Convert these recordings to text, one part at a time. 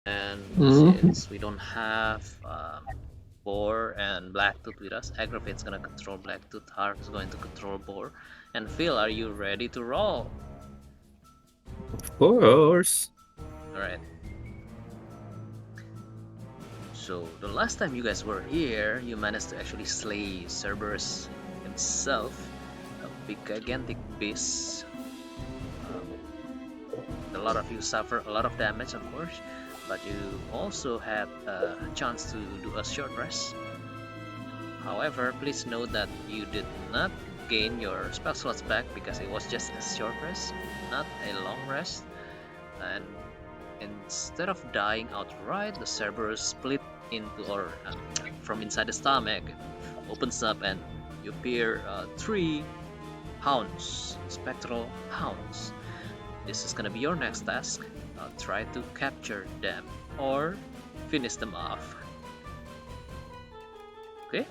And Mhm. since we don't have Boar and Blacktooth with us, Aggravate's gonna control Blacktooth, Hark is going to control Boar, and Phil, are you ready to roll? Of course. Alright. So the last time you guys were here, you managed to actually slay Cerberus himself, a big gigantic beast. A lot of you suffer a lot of damage, of course, but you also had a chance to do a short rest. However, please note that you did not gain your spell slots back because it was just a short rest, not a long rest. And instead of dying outright, the Cerberus split into, or from inside the stomach, opens up, and you appear 3 hounds, spectral hounds. This is gonna be your next task. Try to capture them or finish them off. Okay?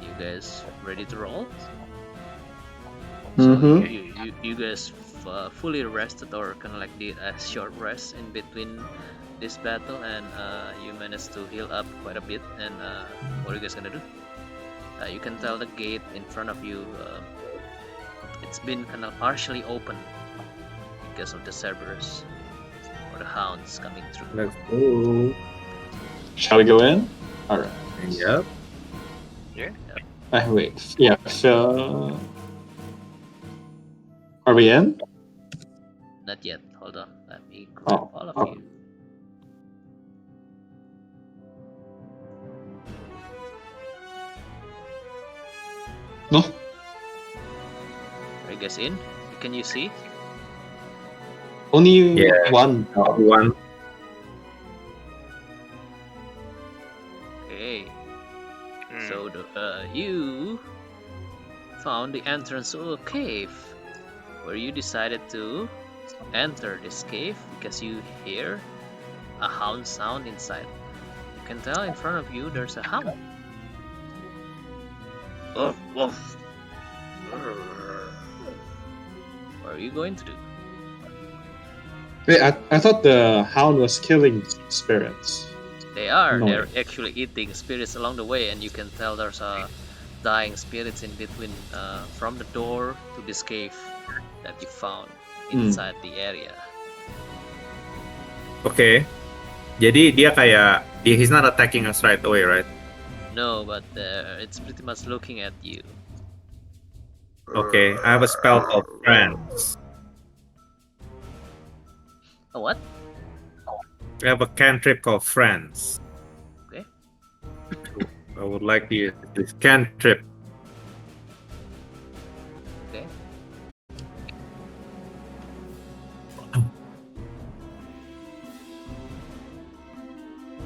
You guys ready to roll? So you guys fully rested, or kind of like did a short rest in between this battle, and you managed to heal up quite a bit. And what are you guys gonna do? You can tell the gate in front of you, it's been kind of partially open because of the Cerberus or the hounds coming through. Let's go. Shall we go in? All right. Yep. Yeah. Wait. Yeah. So, are we in? Not yet. Hold on. Let me grab all of you. No. Are you guys in? Can you see? Only one. One. Okay. So you found the entrance to a cave, where you decided to enter this cave because you hear a hound sound inside. You can tell in front of you there's a hound. Woof, woof. What are you going to do? Wait, I thought the hound was killing spirits. They are. No. They're actually eating spirits along the way, and you can tell there's dying spirits in between, from the door to this cave that you found inside the area. Okay. Jadi dia kayak he's not attacking us right away, right? No, but it's pretty much looking at you. Okay, I have a spell called Trance. A what? I have a cantrip called Friends. Okay. I would like to use this cantrip. Okay.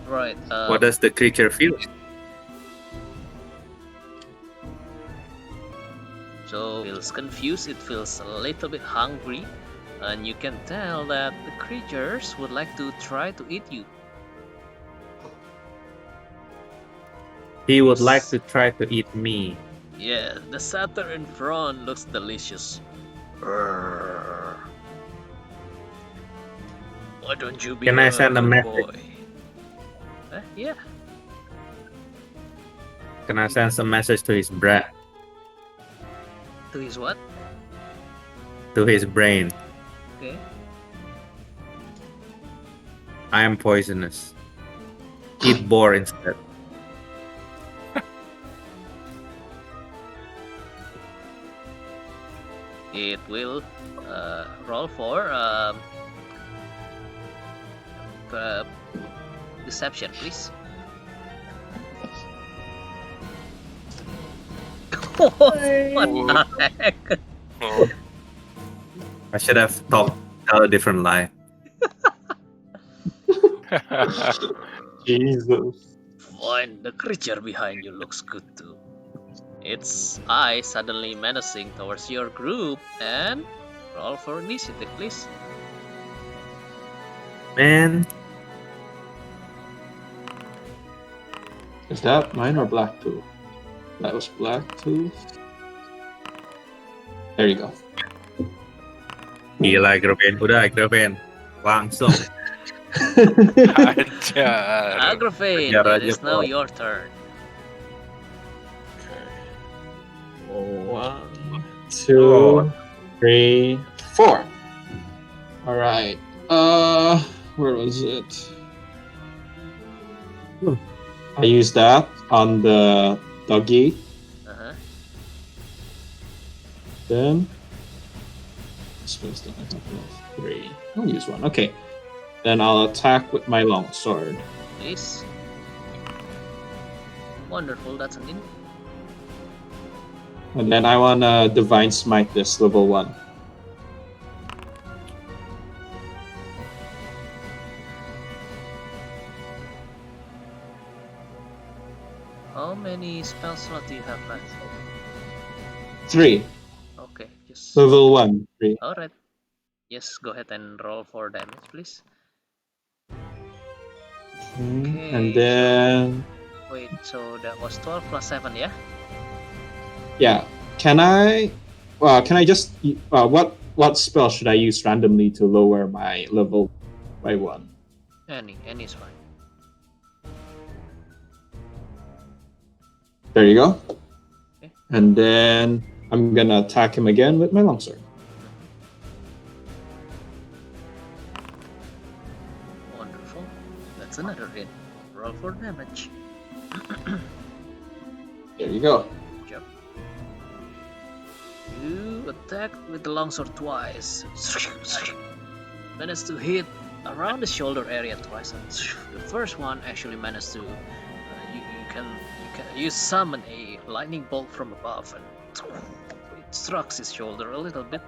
Right. What does the creature feel? So it feels confused, it feels a little bit hungry, and you can tell that the creatures would like to try to eat you. He would like to try to eat me. Yeah, the satyr in front looks delicious. Why don't you be Can I send a good message? boy? Yeah. Can I send some message to his brain? To his what? To his brain. Okay. I am poisonous. Eat boar instead. It will roll for deception, please. What the heck? I should have tell a different lie. Jesus. Fine, the creature behind you looks good too. Its eyes suddenly menacing towards your group, and roll for initiative, please. Man, Is that mine or Blacktooth? That was Blacktooth. There you go. gila Graven. Udah Graven. Langsung. Ajar. Agravain, Ajar it aja, is now Paul. your turn. One, two, three, four. All right. Where was it? I used that on the doggy. Uh-huh. Then suppose that I have three. I'll use one. Okay. Then I'll attack with my longsword. Please. Wonderful, that's an in. And then I wanna divine smite this level 1. How many spell slots do you have left? 3. Okay, just Level 1. 3. alright. Yes, go ahead and roll for damage, please. Okay, And then wait, so that was 12 plus 7, yeah? yeah. Can I just what spell should I use randomly to lower my level by 1? Any is fine. There you go. Okay. And then I'm gonna attack him again with my longsword. Wonderful. That's another hit. Roll for damage. There you go. Good job. You attack with the longsword twice. Managed to hit around the shoulder area twice, and the first one actually managed to. You can summon a lightning bolt from above, and it strikes his shoulder a little bit.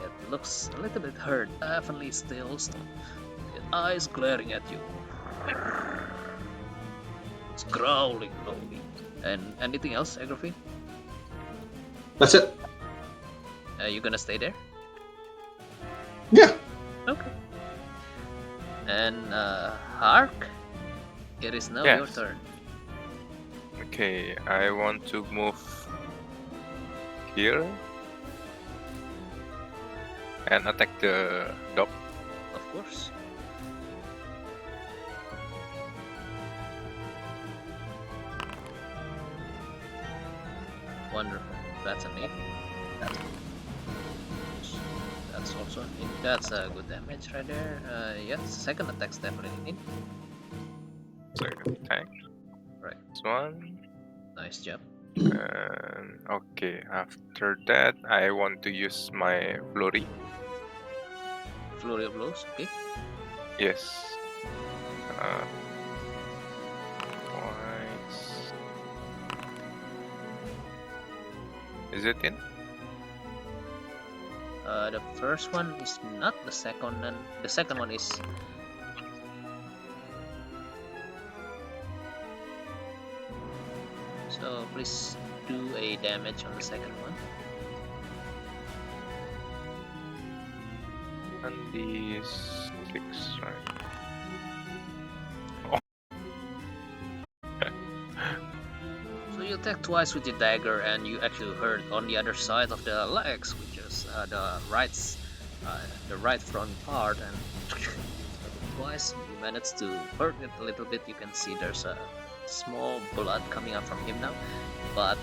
It looks a little bit hurt, definitely still. The eyes glaring at you. It's growling slowly. And anything else, Agravain? That's it. You gonna stay there? Yeah. Okay. And Hark, it is now your Yes. turn. Okay, I want to move here and attack the dog. Of course. Wonderful. That's an 8. That's also an 8. That's a good damage right there. Yes, second attack's definitely an 8. Second attack. Right. This one. Nice job. And okay, after that, I want to use my flurry. Flurry of blows, okay. Yes. Twice. Is it in? The first one is not, the second, and the second one is. So please do a damage on the second one. And the 6, right? So you attack twice with your dagger, and you actually hurt on the other side of the legs, which is the right front part, and twice you managed to hurt it a little bit. You can see there's a small blood coming up from him now, but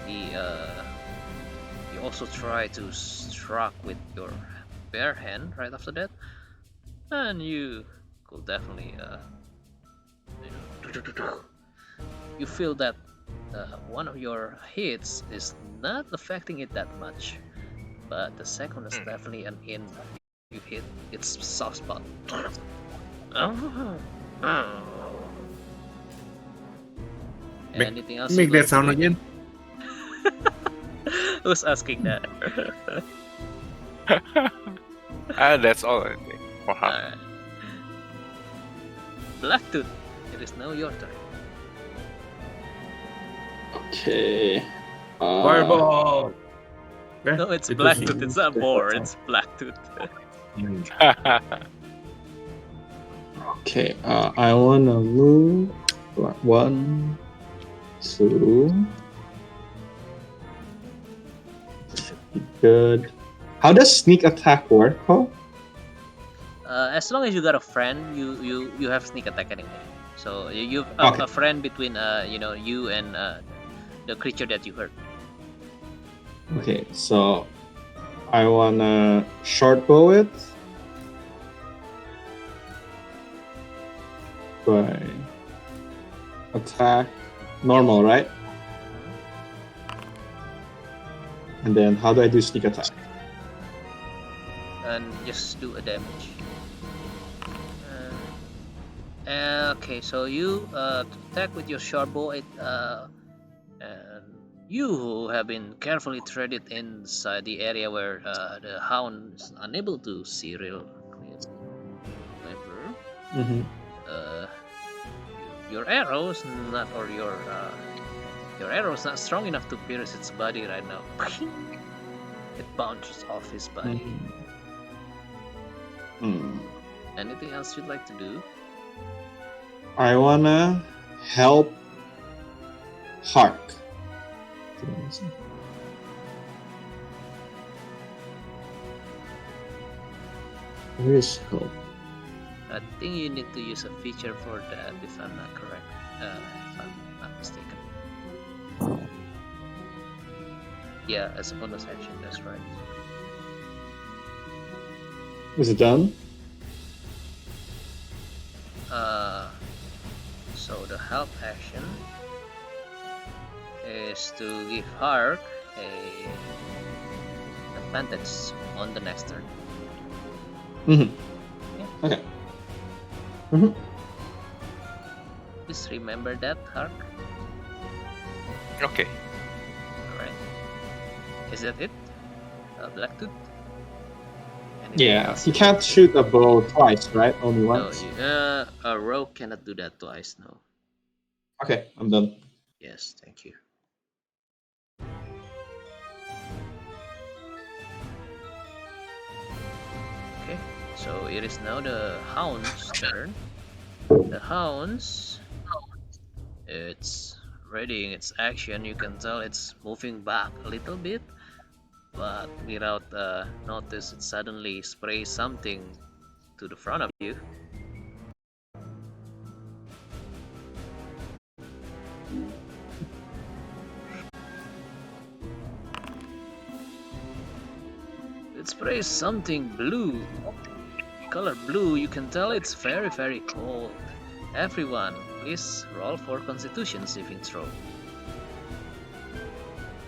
you also try to struck with your bare hand right after that, and you could definitely you feel that one of your hits is not affecting it that much, but the second is definitely an in. You hit its soft spot. Anything else? Make you'd like that sound to do? again. Who's asking that? That's all I think. For half. Alright. Blacktooth, it is now your turn. Okay. Fireball. Okay. No, it's Because Blacktooth. It's not boar. It's Blacktooth. Okay. I wanna move 1, 2. Should be good. How does sneak attack work, Paul? As long as you got a friend, you have sneak attack anyway. So you've Okay. a friend between you and the creature that you hurt. Okay, so I wanna short bow it by attack normal, right? And then how do I do sneak attack? And just do a damage. Okay, so you attack with your short bow. And you have been carefully threaded inside the area where the hound is unable to see real clearly. However, Mm-hmm. your arrow's not, or your arrow's not strong enough to pierce its body right now. It bounces off his body. Anything else you'd like to do? I wanna help Hark. Where is help? I think you need to use a feature for that, if I'm not correct. If I'm not mistaken. Yeah, as a bonus action, that's right. Is it done? So the help action is to give Hark a advantage on the next turn. Mm-hmm. Yeah. Okay. Mm-hmm. Please remember that, Hark. Okay. Alright. Is that it? Blacktooth? Anything Yeah, else you you'd can't like to do? shoot a bow twice, right? Only No, once? a rogue cannot do that twice, no. Okay, I'm done. Yes, thank you. Okay, so it is now the hound's turn. The hounds, it's readying its action. You can tell it's moving back a little bit, but without notice, it suddenly sprays something to the front of you. It sprays something blue, color blue. You can tell it's very, very cold. Everyone, please roll for Constitution saving throw.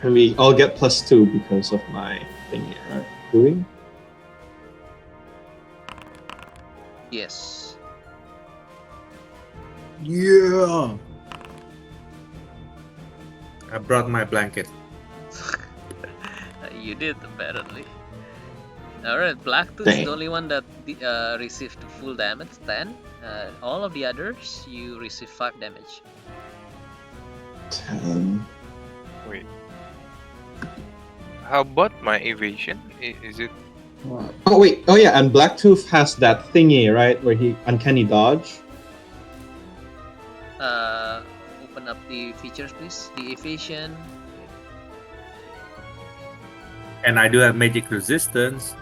And we all get +2 because of my thingy, right? Doing? Yes. Yeah. I brought my blanket. You did, apparently. Alright, Blacktooth is the only one that received full damage, 10. All of the others, you receive 5 damage. 10. Wait. How about my evasion? Is it? Oh wait, oh yeah, and Blacktooth has that thingy, right, where he uncanny dodge. Open up the features, please. The evasion. And I do have magic resistance.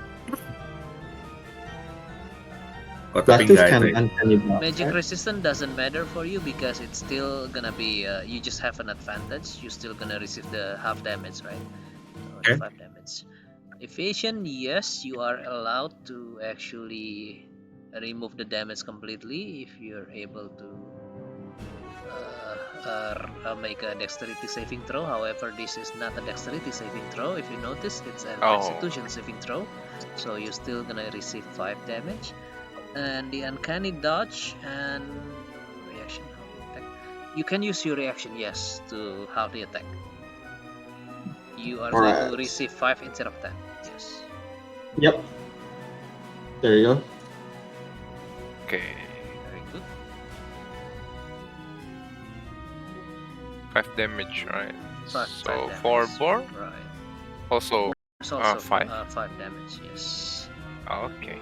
Blacktooth can uncanny dodge. Magic right? resistance doesn't matter for you because it's still gonna be. You just have an advantage. You're still gonna receive the half damage, right? Okay. 5 damage. Evasion, yes, you are allowed to actually remove the damage completely if you're able to make a dexterity saving throw. However, this is not a dexterity saving throw. If you notice, it's a constitution saving throw, so you're still gonna receive 5 damage. And the uncanny dodge and reaction, how do you attack? You can use your reaction, yes, to how the attack. You are going to receive 5 instead of 10. Yes. Yep. There you go. Okay. Very good. 5 damage, right? 5 So damage. 4 more. Right. Also. It's also 5. 5 damage. Yes. Okay.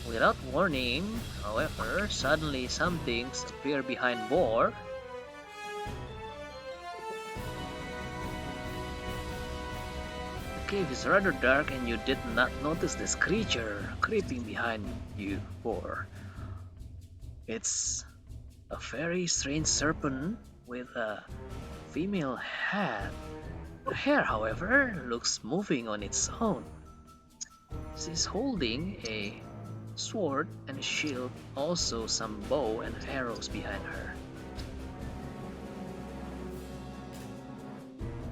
Without warning, however, suddenly some things appear behind Boar. cave is rather dark and you did not notice this creature creeping behind you, Boar. It's a very strange serpent with a female head. The hair, however, looks moving on its own. She's holding a sword and a shield, also some bow and arrows behind her.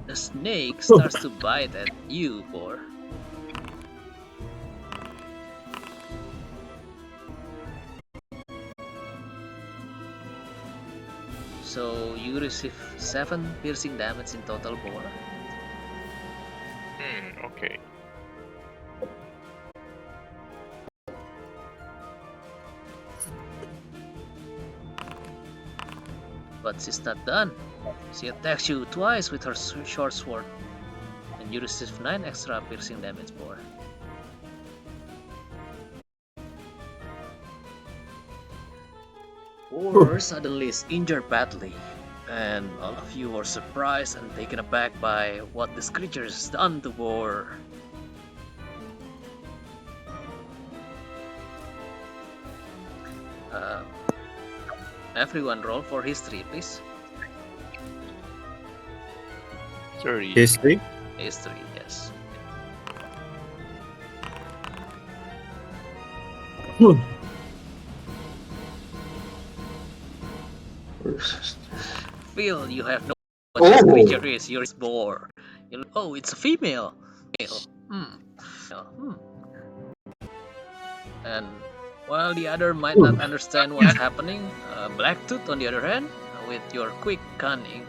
The snake starts to bite at you, Boar. So you receive 7 piercing damage in total, Boar. Okay. But she's not done. She attacks you twice with her short sword, and you receive 9 extra piercing damage, Boar. Boar suddenly is injured badly, and all of you are surprised and taken aback by what this creature has done to Boar. Everyone roll for history, please. Sorry. History? History, yes. Phil, you have no what this creature is. You're Boar. Oh, it's a female. And while the other might not understand what's happening, Blacktooth, on the other hand, with your quick cunning,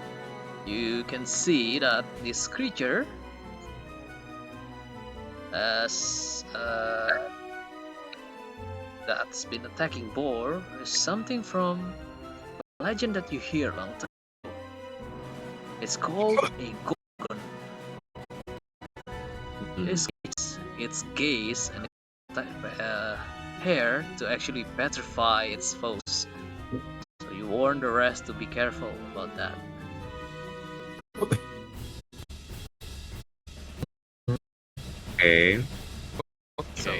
you can see that this creature has that's been attacking Boar is something from a legend that you hear long time ago. It's called a gorgon. Its gaze and hair to actually petrify its foes. So you warn the rest to be careful about that. Okay. So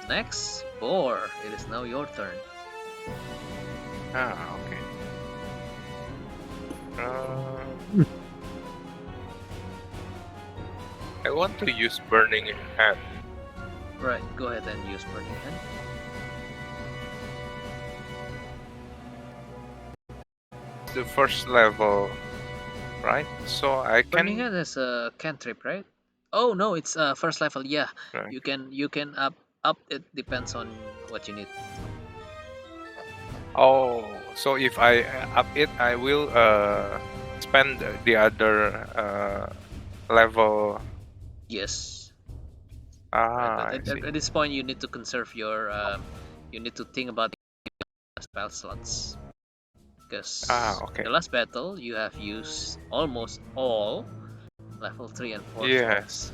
next, Boar, it is now your turn. Okay. I want to use Burning Hand. Right, go ahead and use Burning Hand. The first level, right? So I Burning can. Hand is a cantrip, right? Oh no, it's first level. Yeah, Right. you can up it, depends on what you need. Oh, so if I up it, I will spend the other level. Yes. I At see. this point, you need to conserve your. You need to think about spell slots, because Okay. the last battle you have used almost all level 3 and 4 Yes. slots.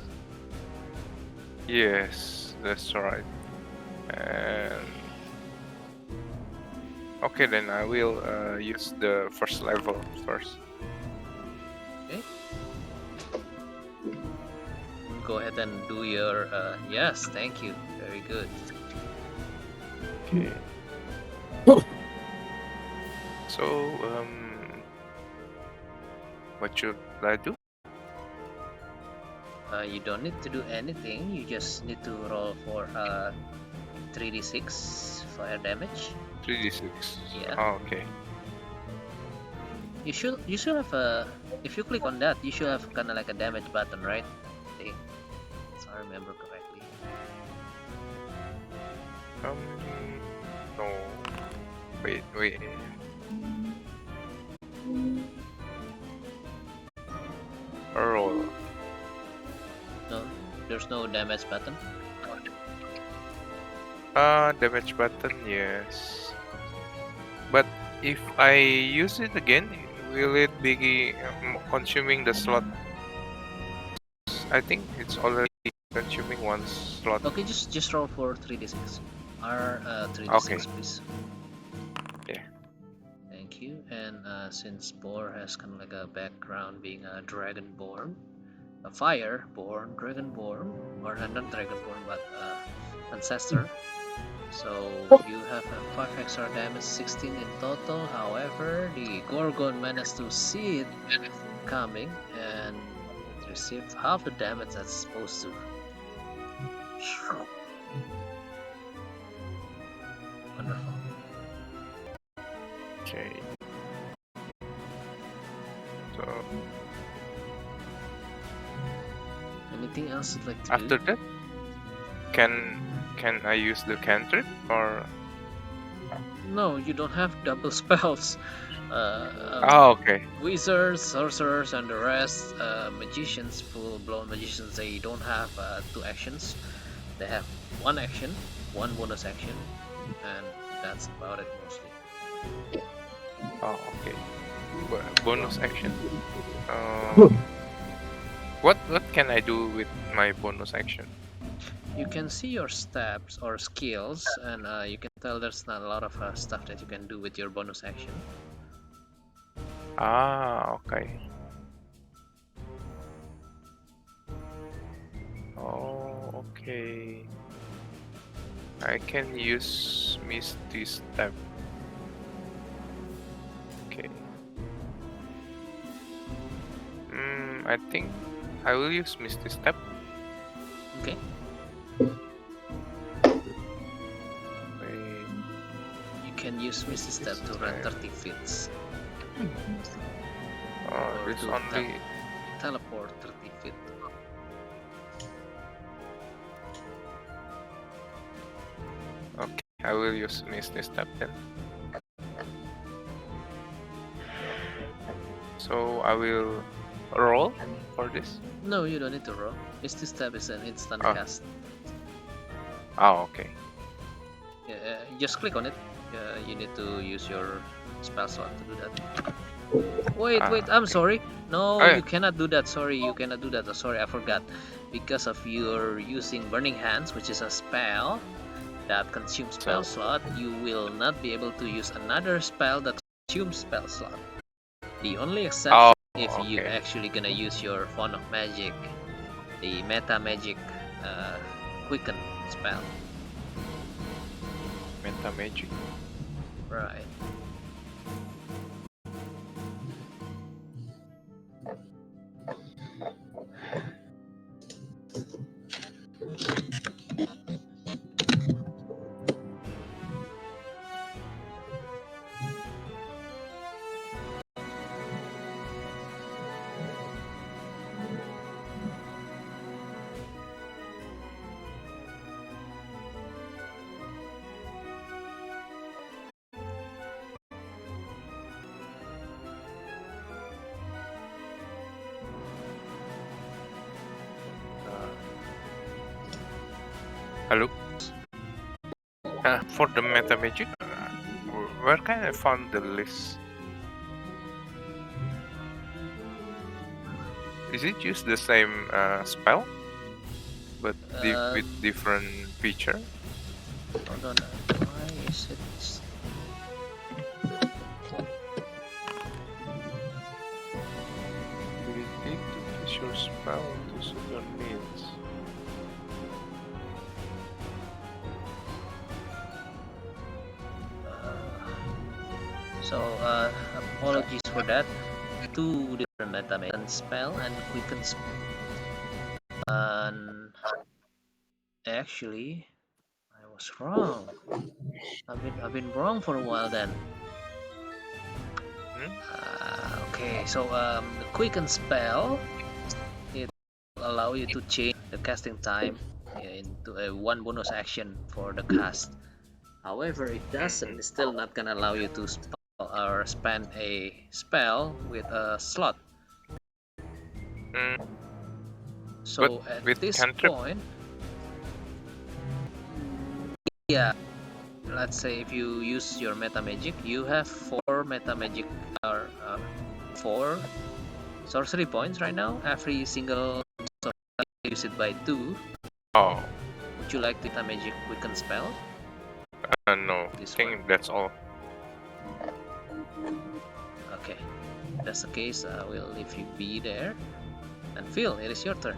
Yes, that's right. And okay, then I will use the first level first. Okay. Go ahead and do your. Yes, thank you. Very good. Okay. So what should I do? You don't need to do anything. You just need to roll for 3d6 fire damage. 3d6. Yeah. Oh, okay. You should have a. If you click on that, you should have kind of like a damage button, right? I think, if I remember correctly. No. Wait. Roll. No, there's no damage button. Damage button, yes. But if I use it again, will it be consuming the slot? I think it's already consuming one slot. Okay, just roll for 3d6. 3d6, Okay. please. Yeah. Thank you. And since Boar has kind of like a background being a dragonborn, a fire-born, dragonborn, or not dragonborn, but ancestor. So you have a 5 extra damage, 16 in total. However, the Gorgon managed to see it coming and receive half the damage that's supposed to. Wonderful. Okay. So Anything else you'd like to after do? that, can I use the cantrip or? No, you don't have double spells. Okay. Wizards, sorcerers, and the rest, magicians, full-blown magicians, they don't have 2 actions. They have 1 action, 1 bonus action, and that's about it mostly. Oh, okay. Bonus action. What can I do with my bonus action? You can see your stats or skills, and you can tell there's not a lot of stuff that you can do with your bonus action. Okay. Oh, okay. I can use Misty Step. Okay. I think I will use Misty Step. Okay. Wait, You can use Misty Step to run 30 feet, or this to only. teleport 30 feet. Okay, I will use Misty Step then. So I will roll for this. No, you don't need to roll. Misty Step is an instant Oh. cast. Oh, okay. Just click on it. You need to use your spell slot to do that. Wait, I'm sorry. No, Oh, yeah. you cannot do that. Sorry, you cannot do that. Sorry, I forgot. Because of your using Burning Hands, which is a spell that consumes spell slot, you will not be able to use another spell that consumes spell slot. The only exception if you okay. actually gonna use your Font of Magic, the Meta Magic Quicken spell. Meta Magic. Right. Hello. For the Meta Magic, where can I find the list? Is it just the same spell, but with different feature? Hold on. Why is it? We need to push your spell to suit your needs. So, apologies for that. 2 different meta spell and quicken spell. And actually, I was wrong. I've been wrong for a while then. Okay, so the quicken spell, it will allow you to change the casting time into a 1 bonus action for the cast. However, it doesn't. It's still not gonna allow you to spell or spend a spell with a slot. So But at with this cantrip? point, yeah, let's say if you use your meta magic, you have 4 meta magic or 4 sorcery points right now. Every single sorcery, use it by 2. Oh. Would you like the meta magic quicken spell? No, I think that's all. Okay, if that's the case, I will leave you be there. And Phil, it is your turn.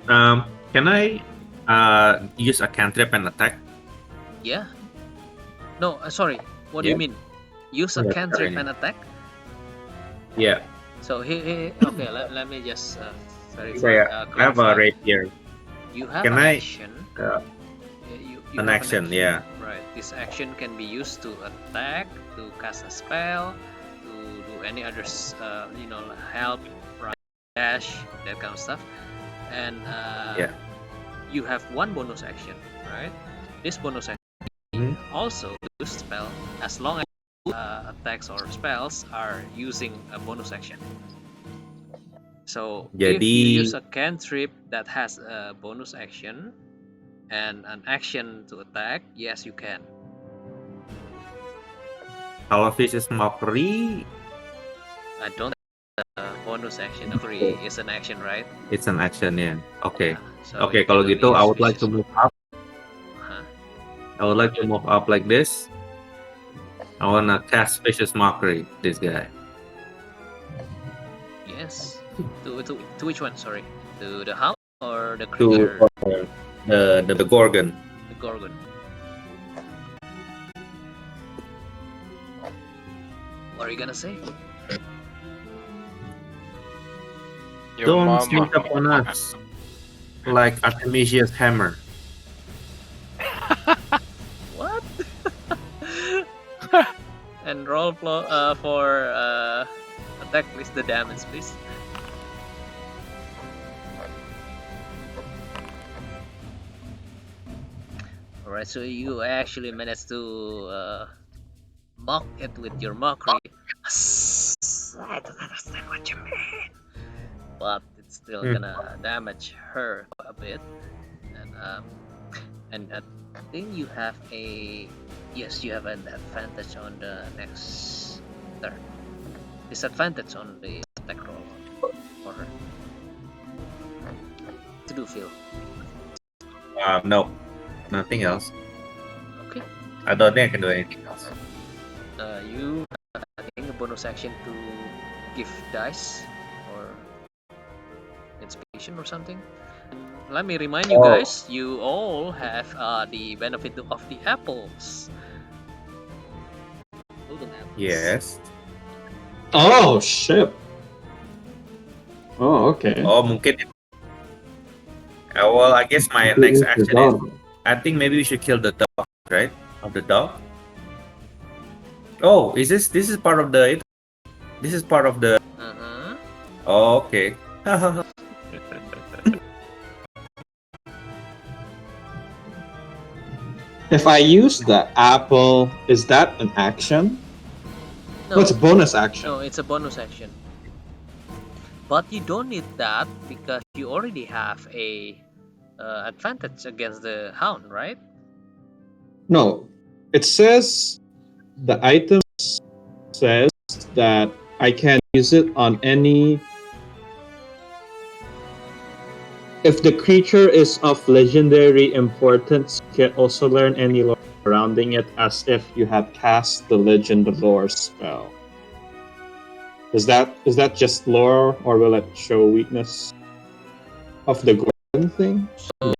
Can I use a cantrip and attack? Yeah. No, sorry. What do you Yeah. mean? Use a Yeah, cantrip sorry. and attack? Yeah. So okay, let me just verify. I have a Clarify. rapier. You have Can an I? action. You An have action, yeah. Right. This action can be used to attack, to cast a spell, to do any other, help, run, dash, that kind of stuff. And Yeah. you have one bonus action, right? This bonus action Mhm. also use spell as long as attacks or spells are using a bonus action. So if you Jadi use a cantrip that has a bonus action and an action to attack, yes, you can. kalau vicious mockery, I don't think bonus action free is an action, right? it's an action, yeah. Okay. So Okay, you kalau can gitu only I use would like to vicious- move up. Uh-huh. I would like to move up like this. I wanna cast vicious mockery. This guy. Yes. To which one? Sorry. To the hound or the To creature? the Gorgon. The Gorgon. What are you gonna say? Your Don't mama. sneak up on us like Artemisia's hammer. What? And roll for attack, please. The damage, please. Alright, so you actually managed to mock it with your mockery. I don't understand what you mean. But it's still gonna damage her a bit. And I think you have you have an advantage on the next turn. Disadvantage on the attack roll for her. To do, Phil. No, nothing else. Okay. I don't think I can do anything else. You I think a bonus action to give dice or inspiration or something. Let me remind you guys, you all have the benefit of the apples. Golden apples. Yes. Oh shit. Oh, okay. Oh, mungkin. Well, I guess my next action is. I think maybe we should kill the dog, right? Of the dog. Oh, is this is part of the? This is part of the. Uh-huh. Oh, okay. If I use the apple, is that an action? No, What's a bonus action? no, it's a bonus action. But you don't need that because you already have a advantage against the hound, right? No, it says the item says that I can use it on any. If the creature is of legendary importance, you can also learn any lore surrounding it as if you had cast the legend lore spell. Is that just lore, or will it show weakness of the golden thing? So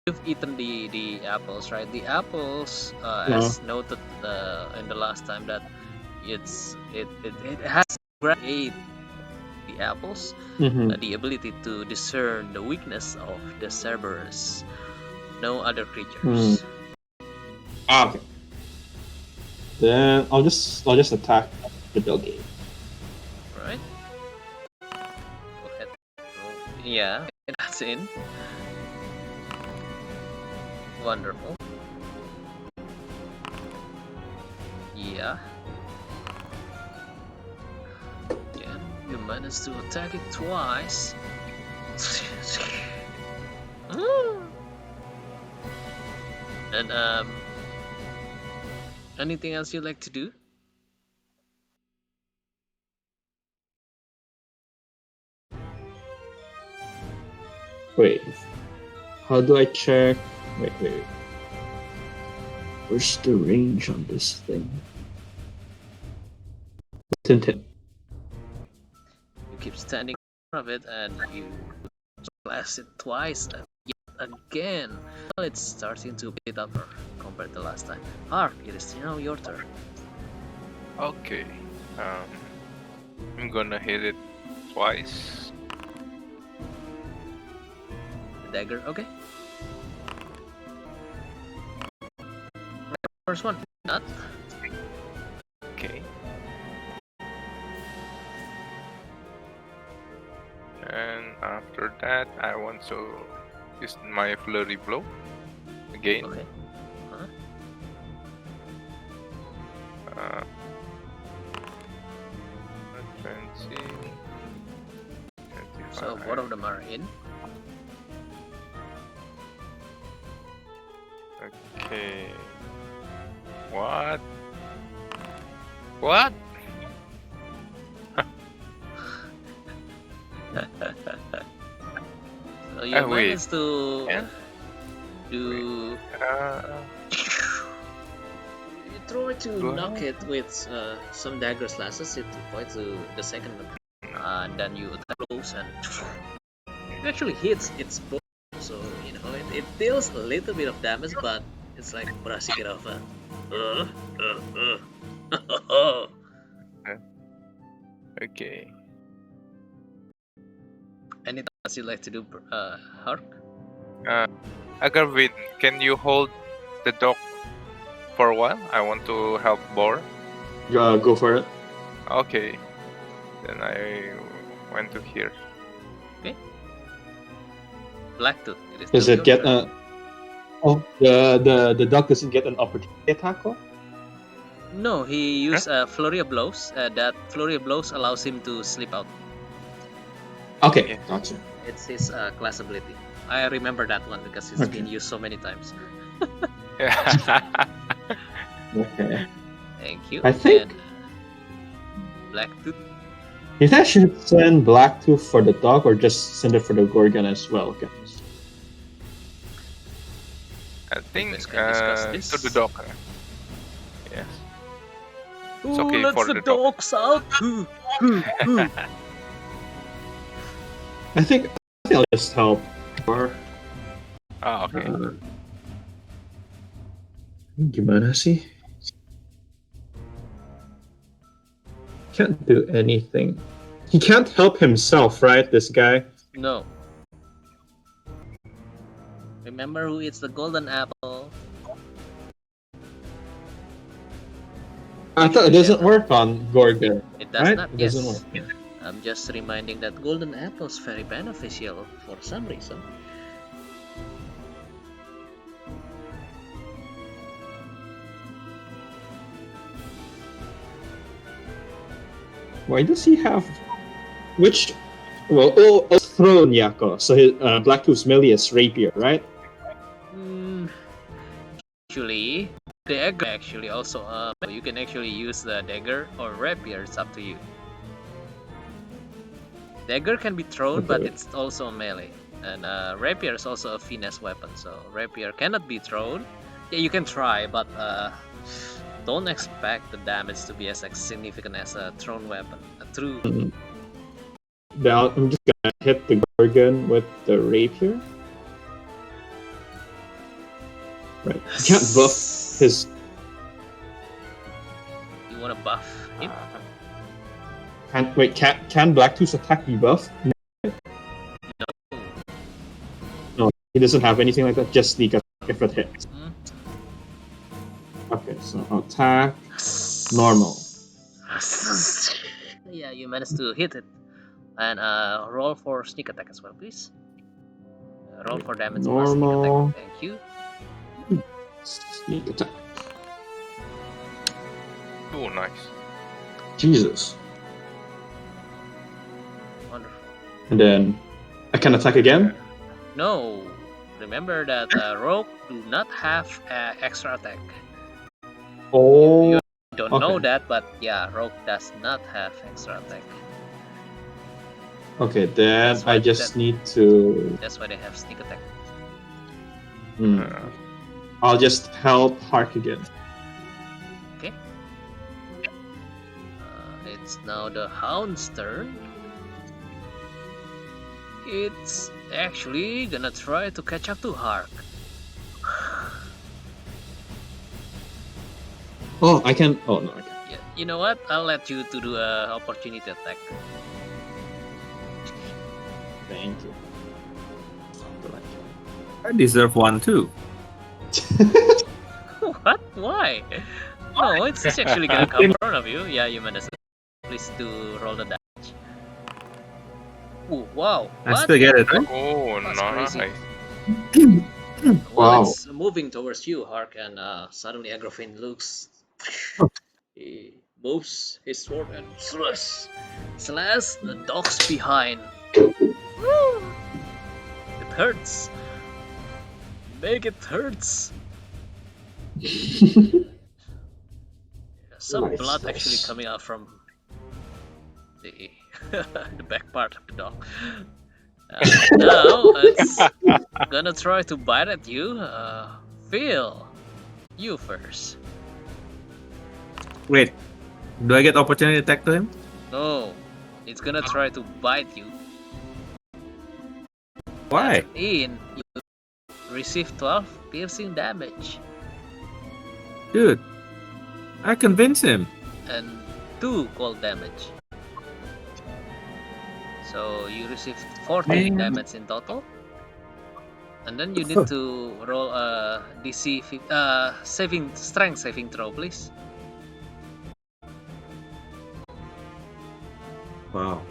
you've eaten the apples, right? The apples, as noted in the last time, that it has great the apples, the ability to discern the weakness of the Cerberus. No other creatures. Okay. Then I'll just attack the doggy. Right? Go ahead. Yeah, that's in. Wonderful. Yeah. Yeah, you managed to attack it twice. And anything else you'd like to do? Wait. How do I check? Wait. Where's the range on this thing? Tintin. You keep standing in front of it and you blast it twice and yet again. Well, it's starting to beat up compared to last time. Hark, it is now your turn. Okay. I'm gonna hit it twice. The dagger, okay. First one, not. Okay. And after that, I want to use my flurry blow again. Okay. Uh, 20, 25. So both of them are in. Okay. What? What? So you wait. managed to Yeah? do. You try to knock it with some dagger slashes. It points to the second one, and then you attack close and it actually hits its bone. So you know it deals a little bit of damage, but it's like berhasil kira apa? Okay. Anything else you'd like to do, Hark? Agarwin, can you hold the dog for a while? I want to help Bor. Go for it. Okay. Then I went to here. Blacktooth. Does still it your get turn. the dog doesn't get an opportunity attack? Or? No, he used a flurry of blows. That flurry of blows allows him to slip out. Okay, Yeah. gotcha. It's his class ability. I remember that one because it's Okay. been used so many times. Yeah. Okay. Thank you. I think- And, Blacktooth. You think I should send Blacktooth for the dog or just send it for the Gorgon as well, guys? I think Let's can discuss this. to the dog. Yes. It's okay Let's for the the dog. dogs out. I think I'll just help. Or Okay. gimana sih? Can't do anything. He can't help himself, right? This guy. No. Remember who eats the golden apple? I thought it doesn't work on Gorgon, It does right? not. It Yes. doesn't work. I'm just reminding that golden apple is very beneficial for some reason. Why does he have which? Well, throne Yako. So his Blacktooth's melee is rapier, right? Actually, dagger actually also you can actually use the dagger or rapier. It's up to you. Dagger can be thrown, but Okay. it's also a melee, and rapier is also a finesse weapon. So rapier cannot be thrown. Yeah, you can try, but don't expect the damage to be as significant as a thrown weapon. A true. Now I'm just gonna hit the Gorgon with the rapier. Right. He can't buff his. You wanna buff him? Can Blacktooth's attack be buffed? No, he doesn't have anything like that. Just sneak attack if it hits. Okay, so attack normal. Yeah, you managed to hit it. And roll for sneak attack as well, please. Roll for damage plus sneak Normal. attack. Thank you. Sneak attack. Oh, nice. Jesus. Wonderful. And then I can attack again. No, remember that rogue do not have extra attack. Oh. You don't know Okay. that, but yeah, rogue does not have extra attack. Okay, then That's why I just that- need to. That's why they have sneak attack. I'll just help Hark again. Okay. It It's now the Hound's turn. It's actually gonna try to catch up to Hark. Oh, I can. Oh no, I can. Yeah, you know what? I'll let you to do a opportunity attack. Thank you. I deserve one too. What? Why? No, it's actually gonna come in front of you. Yeah, you managed. Please do roll the damage. Ooh, wow. I What? still get it, right? Oh, That's nice. crazy. Well, Wow. it's moving towards you, Hark, and suddenly Agrafin looks. He moves his sword and slash the dogs behind. Woo! It hurts. Make it hurts. Some Nice, blood nice. actually coming out from the the back part of the dog. Now it's gonna try to bite at you. Phil, you first. Wait, do I get opportunity attack to him? No, it's gonna try to bite you. Why? In you receive 12 piercing damage Dude, I convinced him. and 2 cold damage. So you receive 14 Man. damage in total. And then you need to roll a DC strength saving throw, please. Wow.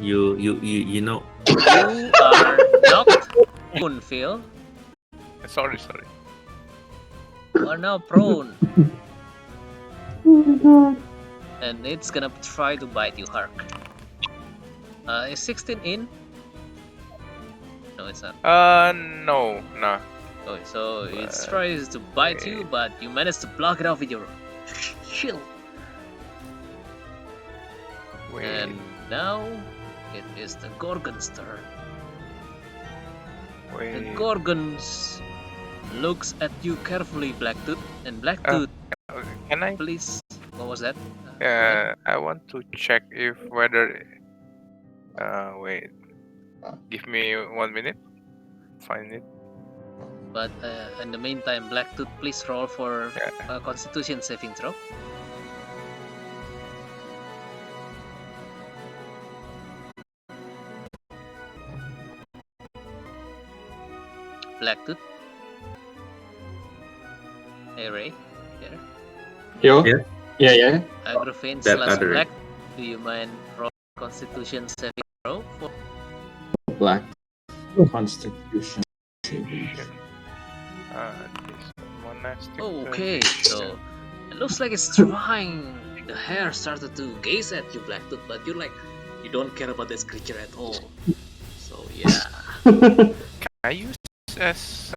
You know. You are knocked prone, Phil. Sorry. You are now prone. Oh my god. And it's gonna try to bite you, Hark. Is 16 in? No, it's not. No, nah. Okay, so it tries to bite you, but you manage to block it off with your shield. Wait. And now it is the Gorgon's turn. The Wait. Gorgons looks at you carefully, Blacktooth. And Blacktooth, Can I? please. What was that? I want to check if whether. Wait. Give me 1 minute. Find it. But in the meantime, Blacktooth, please roll for Yeah. Constitution saving throw. Blacktooth. Hey Ray, here. Yo? Yeah. Yeah. Agrafane That slash other Ray. Black. Do you mind roll Constitution saving throw for Black. Constitution. This monastic. Okay, tradition. so it looks like it's trying. The hair started to gaze at you, Blacktooth, but you're like, you don't care about this creature at all. So yeah, I use as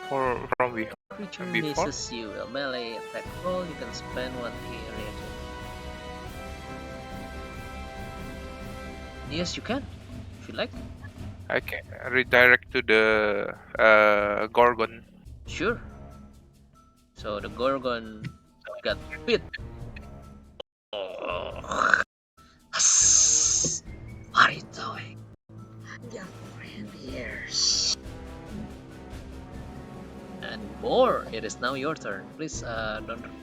from before. creature Before? misses you. A melee attack roll. You can spend 1 key reaction. Yes, you can, if you like. I can redirect to the Gorgon. Sure. So the Gorgon got bit. What are you doing? Your friend here. And Boar, it is now your turn. Please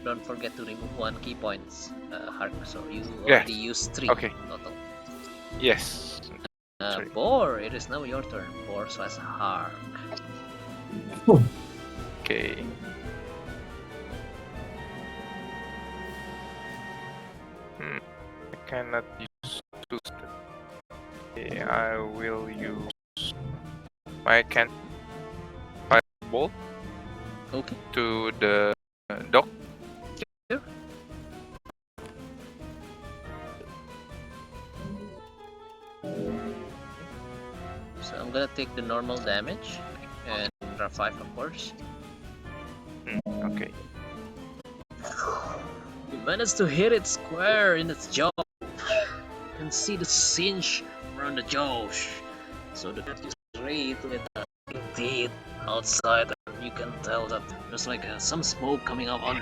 don't forget to remove 1 key points, Hark. So you already used 3 Okay. total. Yes. Sorry. Boar, it is now your turn. Boar slash Hark. Okay. I cannot use two. Okay, I will use my bolt Okay. to the dog. Sure. So I'm gonna take the normal damage and draw 5, of course. Okay. You managed to hit it square in its jaw. You can see the singe around the jaw. So the cat is straight with the teeth outside, and you can tell that there's like some smoke coming out on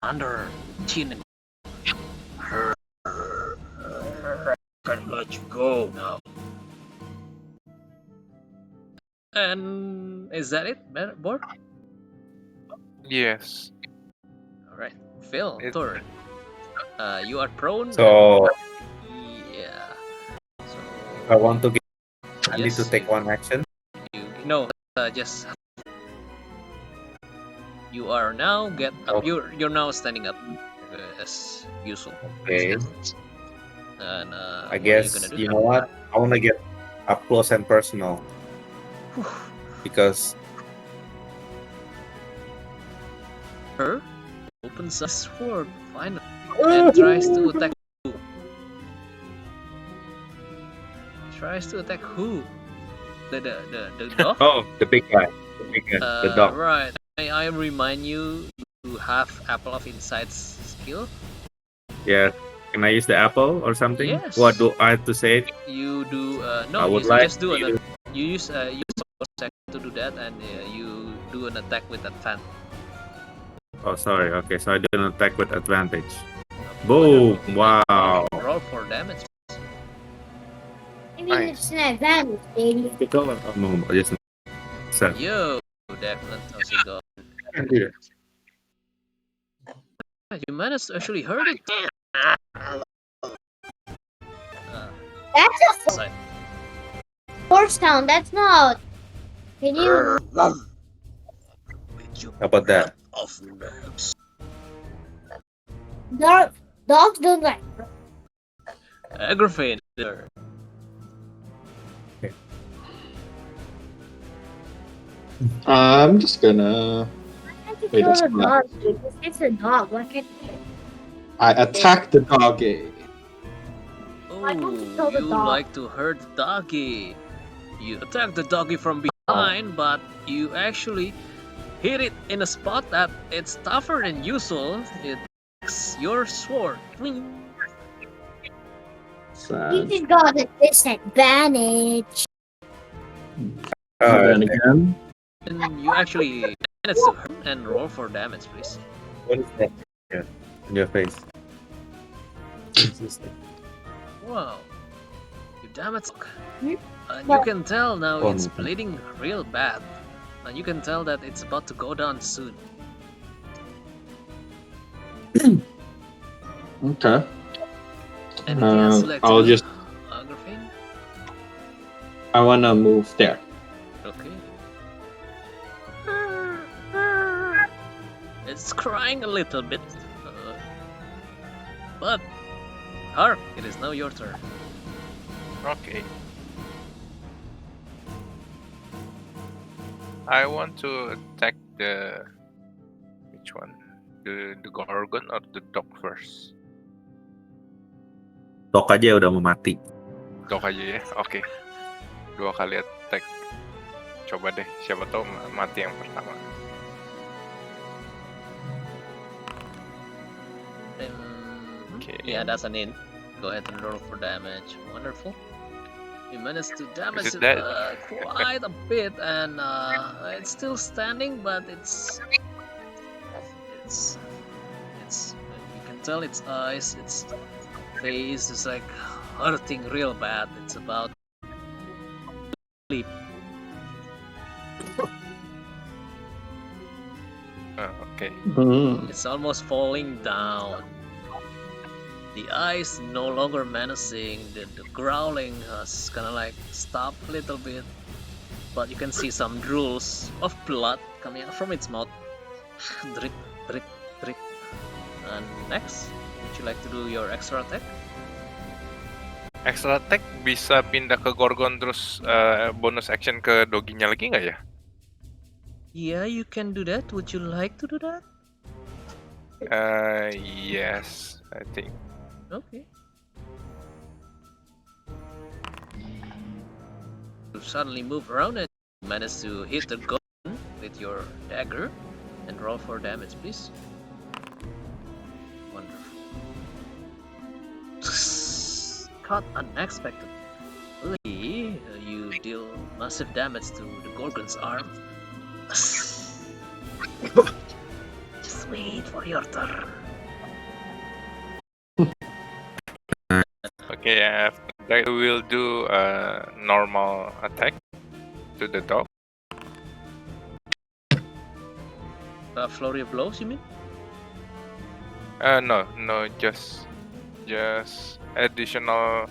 under chin and her can let you go now. And is that it, board? Yes. Alright. Phil, It- turn. You are prone. So Yeah. So I want to get. I need to yes, take one action. no, just you are now get up. Oh. You're now standing up as usual. Okay. And I what are you guess gonna do? you know what? I want to get up close and personal because Her opens a sword finally and tries to attack who? Tries to attack who? The dog? oh, the big guy, the dog. Right. I remind you to have Apple of Insights skill. Yeah. Can I use the apple or something? Yes. What do I have to say? You do no. I would You like just do you- you use a second to do that, and you do an attack with advantage. Oh, sorry. Okay, so I do an attack with advantage. Boom! Wow. Roll for damage. I mean, it's an advantage, baby. Oh, no, just so. Yo, Declan, how's it going? You managed to actually hurt it. That's a Side. force sound. That's not. Can you? How about that? Of nerves. Dogs don't like. Aggravator. I'm just gonna. I can Wait, kill that's the not- dog, dude. It's a dog. Why can't I attack the doggy. Oh, don't you kill the you dog? like to hurt the doggy. You attack the doggy from behind, but you actually hit it in a spot that it's tougher than usual. It's your sword. he Sad. just got a disadvantage? Then again, And you actually manage to hurt and roll for damage, please. What is that? Yeah, in your face. Wow. You damage. Hmm? You can tell now Oh, it's no. bleeding real bad. And you can tell that it's about to go down soon. okay. Anything else you'd like to I'll do? just. Agrafine? I wanna move there. Okay. It's crying a little bit. But, Hark, it is now your turn. Okay. I want to attack the which one? The Gorgon or the dog first? Tok aja udah mau mati. Dog aja ya. Oke. 2 kali attack. Coba deh, siapa tahu mati yang pertama. Okay. Yeah, that's an in. Go ahead and roll for damage. Wonderful. You managed to damage Is it it dead? quite a bit, and it's still standing, but it's you can tell its eyes, its face is like hurting real bad. It's about to sleep. Okay. It's almost falling down. The eyes no longer menacing. The growling has kind of like stopped a little bit, but you can see some drools of blood coming out from its mouth. Drip, drip, drip. And next, would you like to do your extra attack? Extra attack bisa pindah ke Gorgon terus bonus action ke doginya lagi nggak ya? Yeah, you can do that. Would you like to do that? Yes, I think. Okay. You suddenly move around and manage to hit the gun with your dagger and roll for damage, please. Wonderful. Caught unexpectedly, you deal massive damage to the Gorgon's arm. Just wait for your turn. Okay, after Like we'll do a normal attack to the dog. Flurry of blows, you mean? No, just additional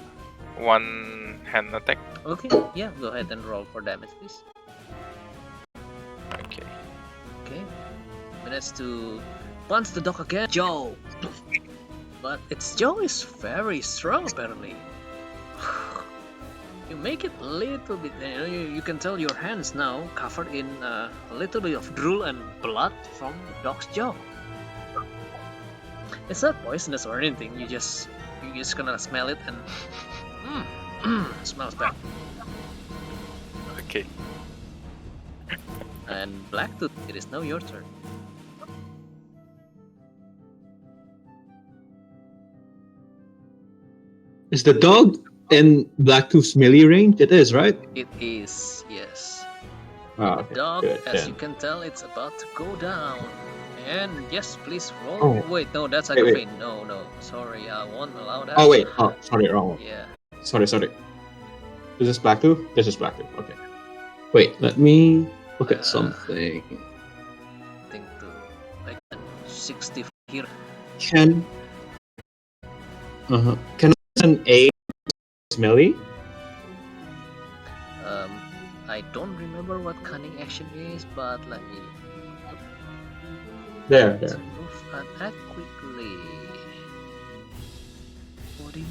one hand attack. Okay, yeah, go ahead and roll for damage, please. Okay. Okay. Manage to punch the dog again. Joe! But its jaw is very strong, apparently. You make it a little bit, you can tell your hands now covered in a little bit of drool and blood from the dog's jaw. It's not poisonous or anything, you just gonna smell it and smells bad. Okay. And Blacktooth, it is now your turn. Is the dog in Blacktooth's melee range? It is, right? It is, yes. Ah, The okay, dog, good, as then. you can tell, it's about to go down. And yes, please roll. Oh. Wait, no, that's Wait, wait. Agafane. No, sorry, I won't allow that. Oh, wait. Oh, sorry, wrong one. Yeah. Sorry. Is this Blacktooth? This is Blacktooth. Okay. Wait, let me look at something. I think to like 60 here. Can an A melee? I don't remember what cunning action is, but let me There. move and act quickly. What do you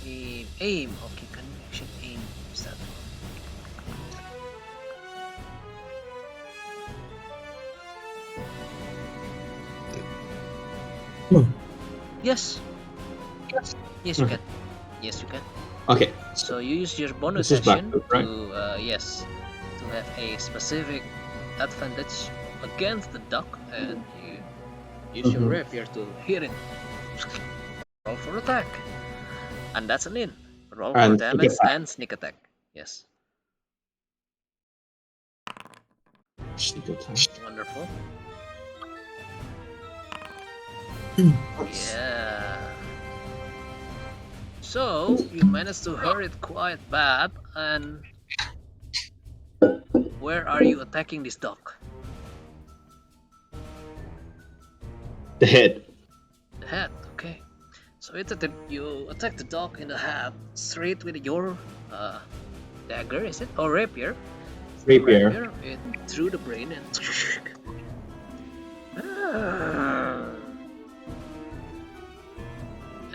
mean? Aim. Okay, cunning action aim. Is that Yes. Yes, you Okay. can. Yes, you can. Okay. So you use your bonus This is action Blacktooth, right? to have a specific advantage against the duck, and you use your rapier to hit it. Roll for attack, and that's an in. Roll for And damage sneak attack. and sneak attack. Yes, Sneak attack. wonderful. Nice. Yeah. So you managed to hurt it quite bad, and where are you attacking this dog? The head. The head. Okay. So you attack the dog in the head straight with your dagger, is it? Or rapier? Rapier. It through the brain and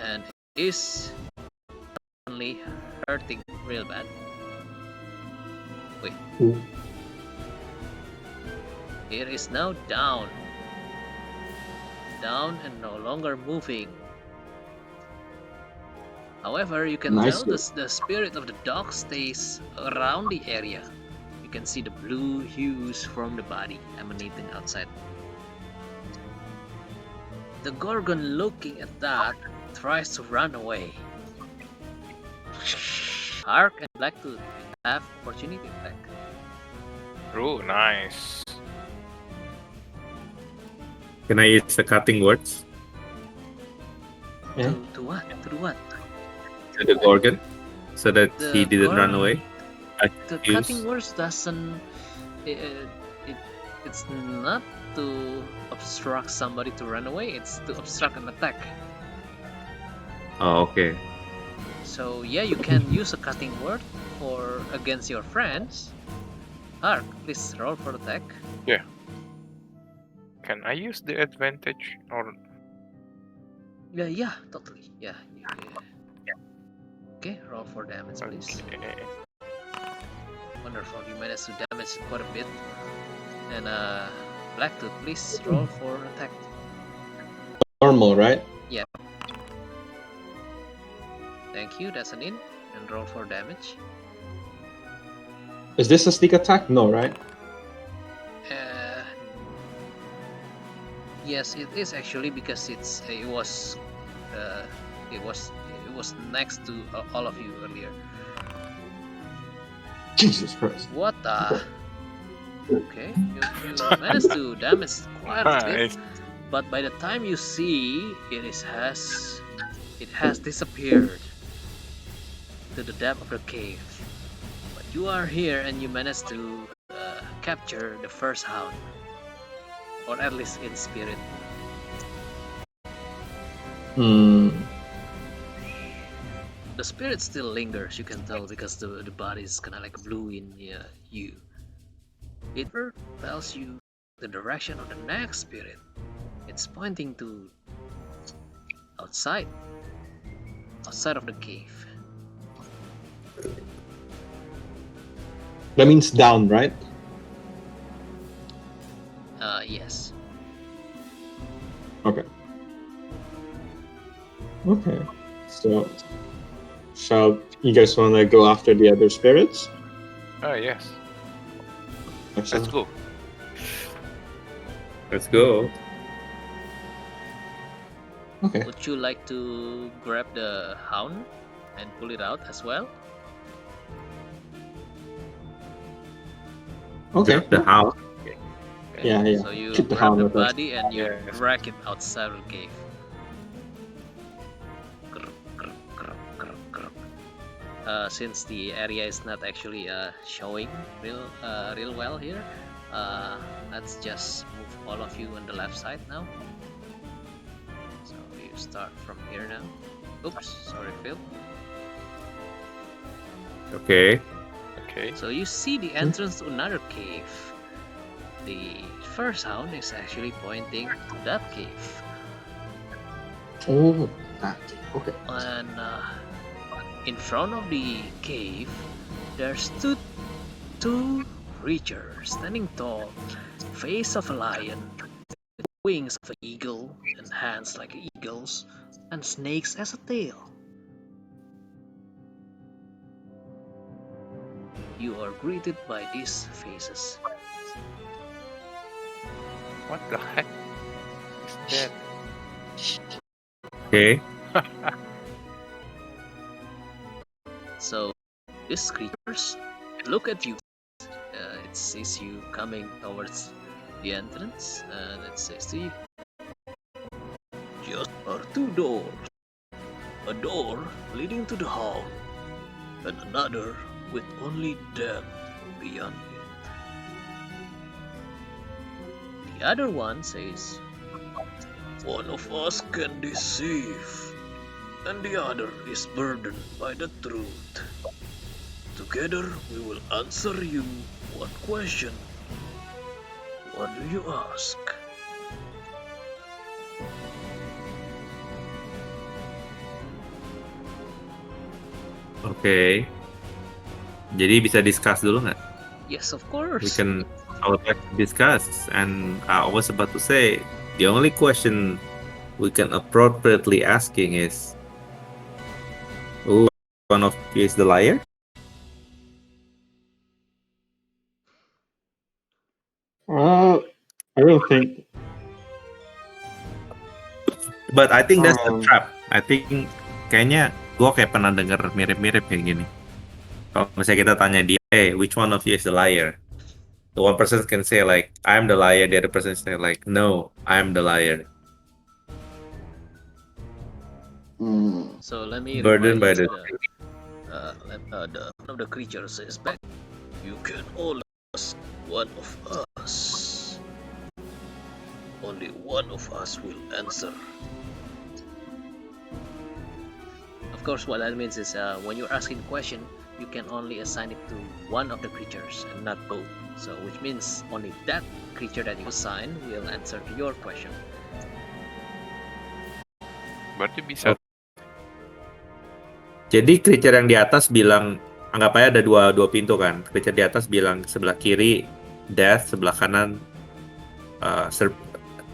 and it is only hurting real bad. Wait. Ooh. It is now down. Down and no longer moving. However, you can Nice. tell the spirit of the dog stays around the area. You can see the blue hues from the body emanating outside. The Gorgon, looking at that, tries to run away. Hark and Blacktooth have opportunity attack. Oh, nice. Can I use the cutting words Yeah. To what? To do what? to the Gorgon so that The he didn't run Gorgon- away? The Use- cutting words doesn't. It's not to obstruct somebody to run away. It's to obstruct an attack. Oh, okay. So yeah, you can use a cutting word for against your friends. Hark, please roll for attack. Can I use the advantage or Yeah, totally. Yeah. Okay, roll for damage, please. okay. Wonderful. You managed to damage quite a bit. And Blacktooth, please roll for attack. Normal, right? Thank you. That's an in. And roll for damage. Is this a sneak attack? No, right? Yes, it is actually, because it was next to all of you earlier. Jesus Christ. What the? Okay, you managed to damage quite a bit, Nice. but by the time you see it has disappeared. to the depth of the cave. But you are here and you managed to capture the first hound, or at least in spirit. The spirit still lingers, you can tell, because the body is kind of like blue in you. It tells you the direction of the next spirit. It's pointing to outside of the cave. That means down, right? Yes. Okay. So, shall you guys want to go after the other spirits? Yes. Let's Excellent. go. Let's go. Okay. Would you like to grab the hound and pull it out as well? Okay. The hound. Yeah. So you Keep the grab hound the with us. body and you Yes. drag it outside of the cave. Since the area is not actually showing real well here, let's just move all of you on the left side now. So you start from here now. Oops, sorry, Phil. Okay. Okay. So you see the entrance to another cave. The first hound is actually pointing to that cave. Oh, that. Okay. And in front of the cave, there stood two creatures standing tall, face of a lion, wings of an eagle, and hands like eagles, and snakes as a tail. You are greeted by these faces. What the heck is that? Okay. So these creatures look at you. It sees you coming towards the entrance, and it says to you, "Just are two doors. A door leading to the hall, and another with only depth beyond it." The other one says, "One of us can deceive, and the other is burdened by the truth. Together we will answer you one question. What do you ask?" Okay. Jadi bisa discuss dulu nggak? Yes, of We course. can discuss. And I was about to say, the only question we can appropriately asking is, who one of you is the liar? I don't think. But I think that's the Um, trap. I think kayaknya gue kayak pernah denger mirip-mirip kayak gini. Kalau misalnya kita tanya dia, hey, which one of you is the liar? The one person can say like, I'm the liar. The other person say like, no, I'm the liar. So let me Burdened by remind you one of the creatures says back, "You can all ask one of us. Only one of us will answer." Of course, what that means is when you're asking a question, you can only assign it to one of the creatures and not both. So which means only that creature that you assign will answer to your question. Berarti bisa. Jadi creature yang di atas bilang, anggap aja ada dua pintu kan. Creature di atas bilang sebelah kiri death, sebelah kanan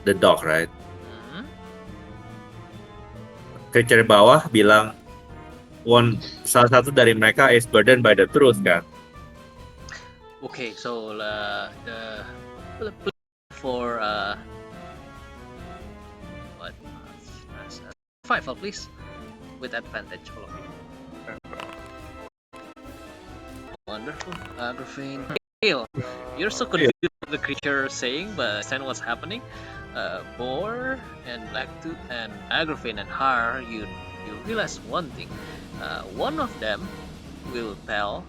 the dog, right? Creature di bawah bilang salah satu dari mereka is burdened by the truth kan. Okay, so the for what? Survival, please, with advantage, all of you. Wonderful, Agrafane. You're so confused with the creature saying, but understand what's happening. Boar and Blacktooth and Agrafane and Har, you realize one thing. One of them will tell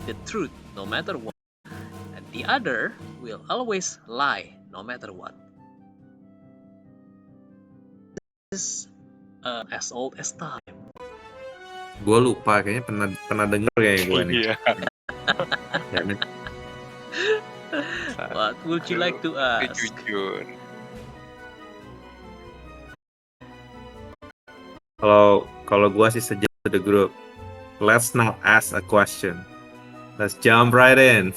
the truth no matter what, and the other will always lie no matter what. This is as old as time. Gue lupa, kayaknya pernah denger kayak gue nih. Iya. Ya, nih. What would you like to ask? Jujur. Kalau gue sih suggest to the group, let's not ask a question. Let's jump right in.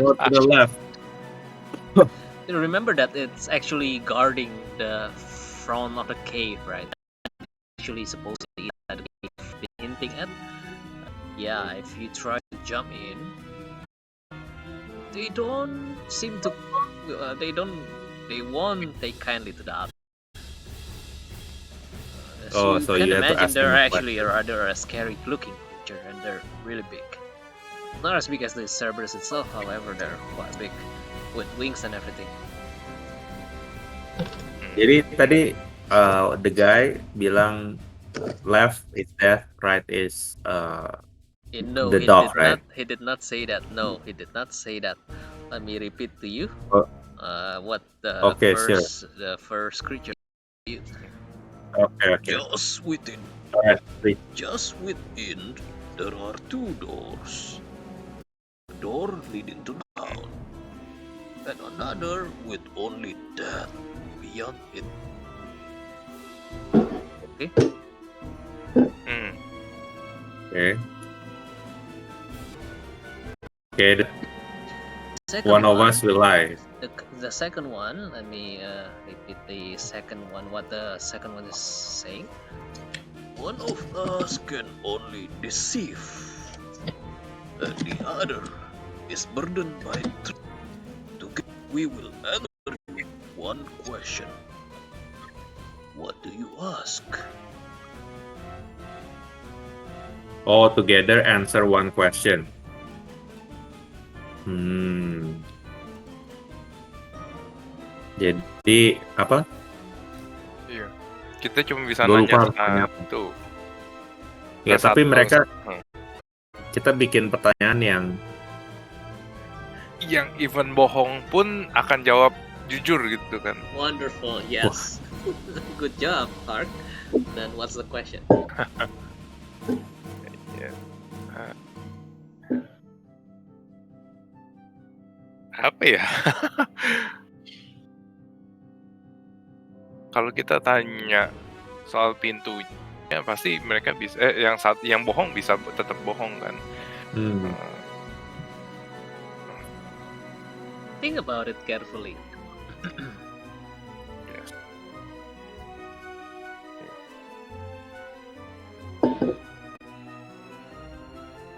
Go to the left. Remember that it's actually guarding the front of the cave, right? Actually, supposedly that they've been hinting at. Yeah, if you try to jump in, they don't seem to. They won't take kindly to that. Oh, you so can you have to imagine ask they're them a actually rather a scary looking creature, and they're really big. Not as big as the Cerberus itself, however, they're quite big with wings and everything. Jadi tadi the guy bilang left is death, right is No, the he dog, did right? not. He did not say that. No, he did not say that. Let me repeat to you. Oh. What the Okay, first creature. Okay. Just within. Alright, please. Just within, there are two doors. A door leading to down, and another with only death beyond it. Okay. Okay. Second One of us will lie. The second one, let me repeat the second one. What the second one is saying? One of us can only deceive, and the other is burdened by truth. Together we will answer you one question. What do you ask? All together answer one question. Jadi apa? Iya. Kita cuma bisa Gua nanya lupa harus satu. Ya, tapi Satu. mereka kita bikin pertanyaan yang even bohong pun akan jawab jujur gitu kan. Wonderful, yes. Good job, Clark. Then what's the question? Apa ya? Kalau kita tanya soal pintunya, pasti mereka bisa. Yang bohong bisa tetap bohong kan. Think about it carefully. Yes.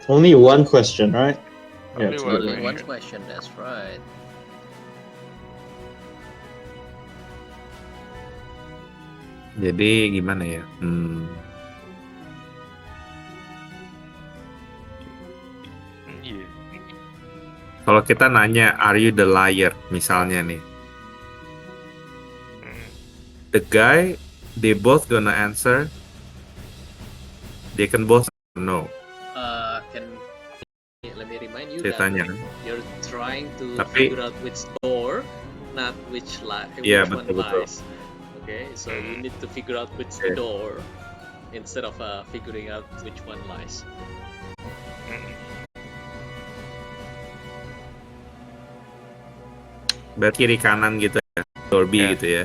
Only one question, right? Only it's one good. Only one question, that's right. Jadi gimana ya? Iya. Kalau kita nanya, are you the liar? Misalnya nih, the guy, they both gonna answer. They can both no. Let me remind you Ceritanya. that you're trying to Tapi- figure out which door, not which Iya, which one betul. lies. Okay, so you need to figure out which door instead of figuring out which one lies. Berarti kiri kanan gitu ya, door B gitu ya.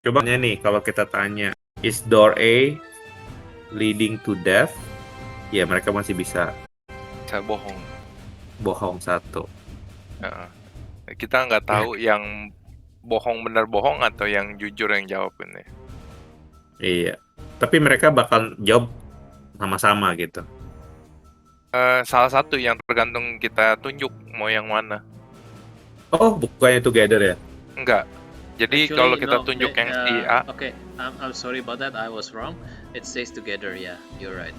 Coba nih, kalau kita tanya, is door A leading to death? Ya, mereka masih bisa Saya bohong. bohong satu. Kita nggak tahu yang bohong benar bohong atau yang jujur yang jawab ini. Iya. Tapi mereka bakal jawab sama-sama gitu. Salah satu yang tergantung kita tunjuk mau yang mana. Oh, bukannya together ya? Enggak. Jadi Actually, kalau kita no, tunjuk yang si A, Okay, I'm sorry about that. I was wrong. It says together. Yeah, you're right.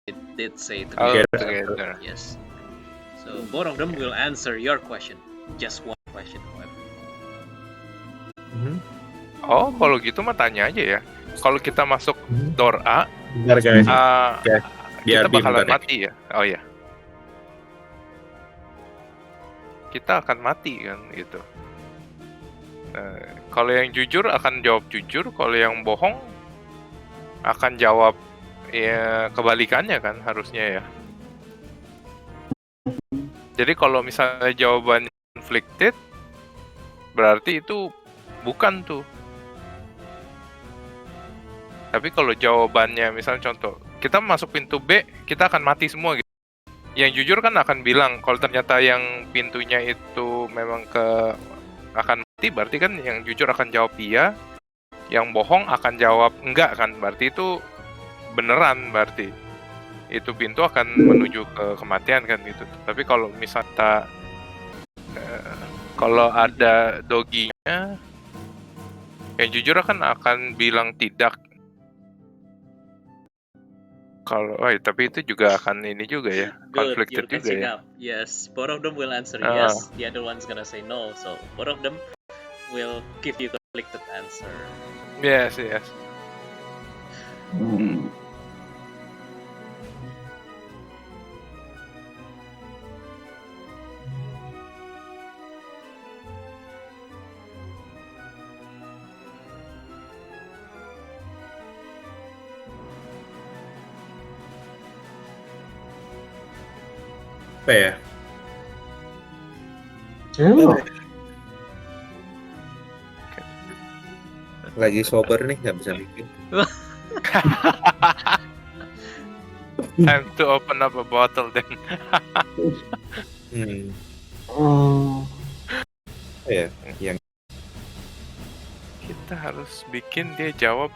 It did say together. together. Yes. So both of them will answer your question. Just one question, however. Oh, kalau gitu mah tanya aja ya. kalau kita masuk door A, Bentar guys. uh, Biar kita bakalan bentar ya. mati ya. Oh ya, kita akan mati kan gitu. Kalau yang jujur akan jawab jujur, kalau yang bohong akan jawab ya kebalikannya kan harusnya ya. Jadi kalau misalnya jawabannya conflicted, berarti itu bukan tuh. Tapi kalau jawabannya misalnya contoh, kita masuk pintu B, kita akan mati semua gitu. Yang jujur kan akan bilang, kalau ternyata yang pintunya itu memang akan mati, berarti kan yang jujur akan jawab iya, yang bohong akan jawab enggak kan, berarti itu beneran, berarti itu pintu akan menuju ke kematian kan gitu. Tapi kalau misalnya kalau ada doginya, yang jujur akan bilang tidak. Kalau, tapi itu juga akan ini juga ya, Good, you're conflicted juga catching ya. up. Yes, both of them will answer Ah. yes. The other one's gonna say no. So both of them will give you conflicted answer. Yes. Apa ya? Oh. Lagi sober nih, nggak bisa mikir. Time to open up a bottle then. Oh. Apa ya? Yang Kita harus bikin dia jawab.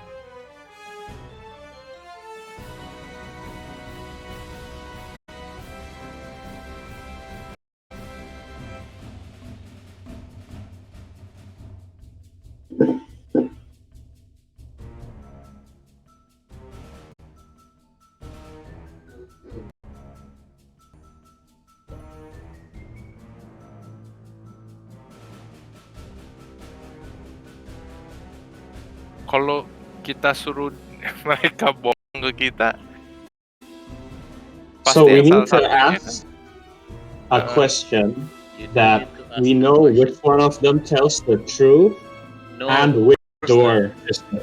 Kalau kita suruh mereka bohong ke kita, So pasti we yang need salah to satunya ask a question You don't that need to ask we the know question. which one of them tells the truth No, and which of course door is the.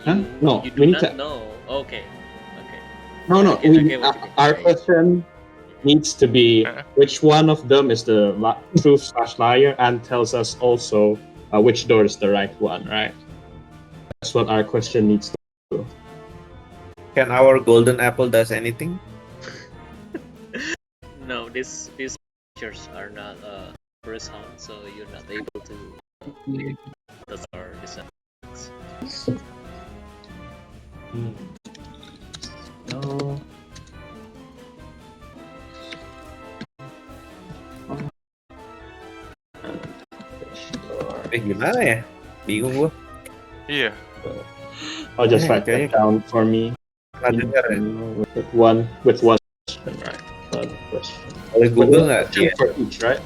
Huh? No, You we do need not to. know. Okay. No, Okay, we, okay, what you mean. our Okay. question needs to be which one of them is the truth/liar and tells us also which door is the right one, right? That's what our question needs to do. can our golden apple does anything? No, these creatures are not first hound, so you're not able to lead our descendants. No. Gimana ya? Bingung gua. Iya. I'll just write that down for me. Nggak dengar ya? With one question, right? One question. Oleh Google nggak? Two for each, right?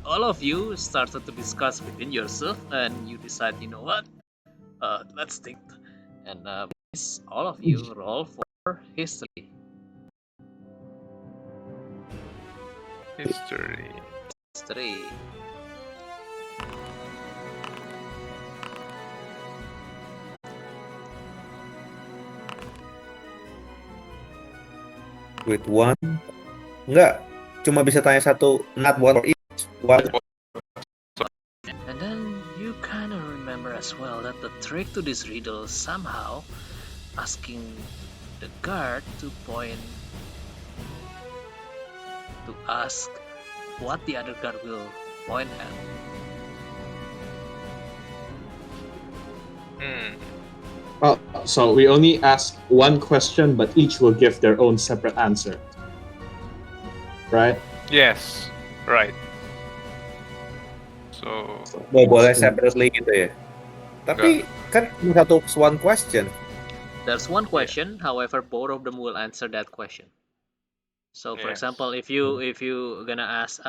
All of you started to discuss within yourself, and you decide, you know what? Let's think. And please, all of you roll for history. History. With one? Enggak. Cuma bisa tanya satu, not one for each. One. And then you kind of remember as well that the trick to this riddle somehow asking the guard to point to ask what the other guard will point at. Oh, so we only ask one question, but each will give their own separate answer, right? Yes, right. So Boleh separately gitu ya. Tapi kan cuma satu one question. There's one question, however, both of them will answer that question. So, for example, if you gonna ask,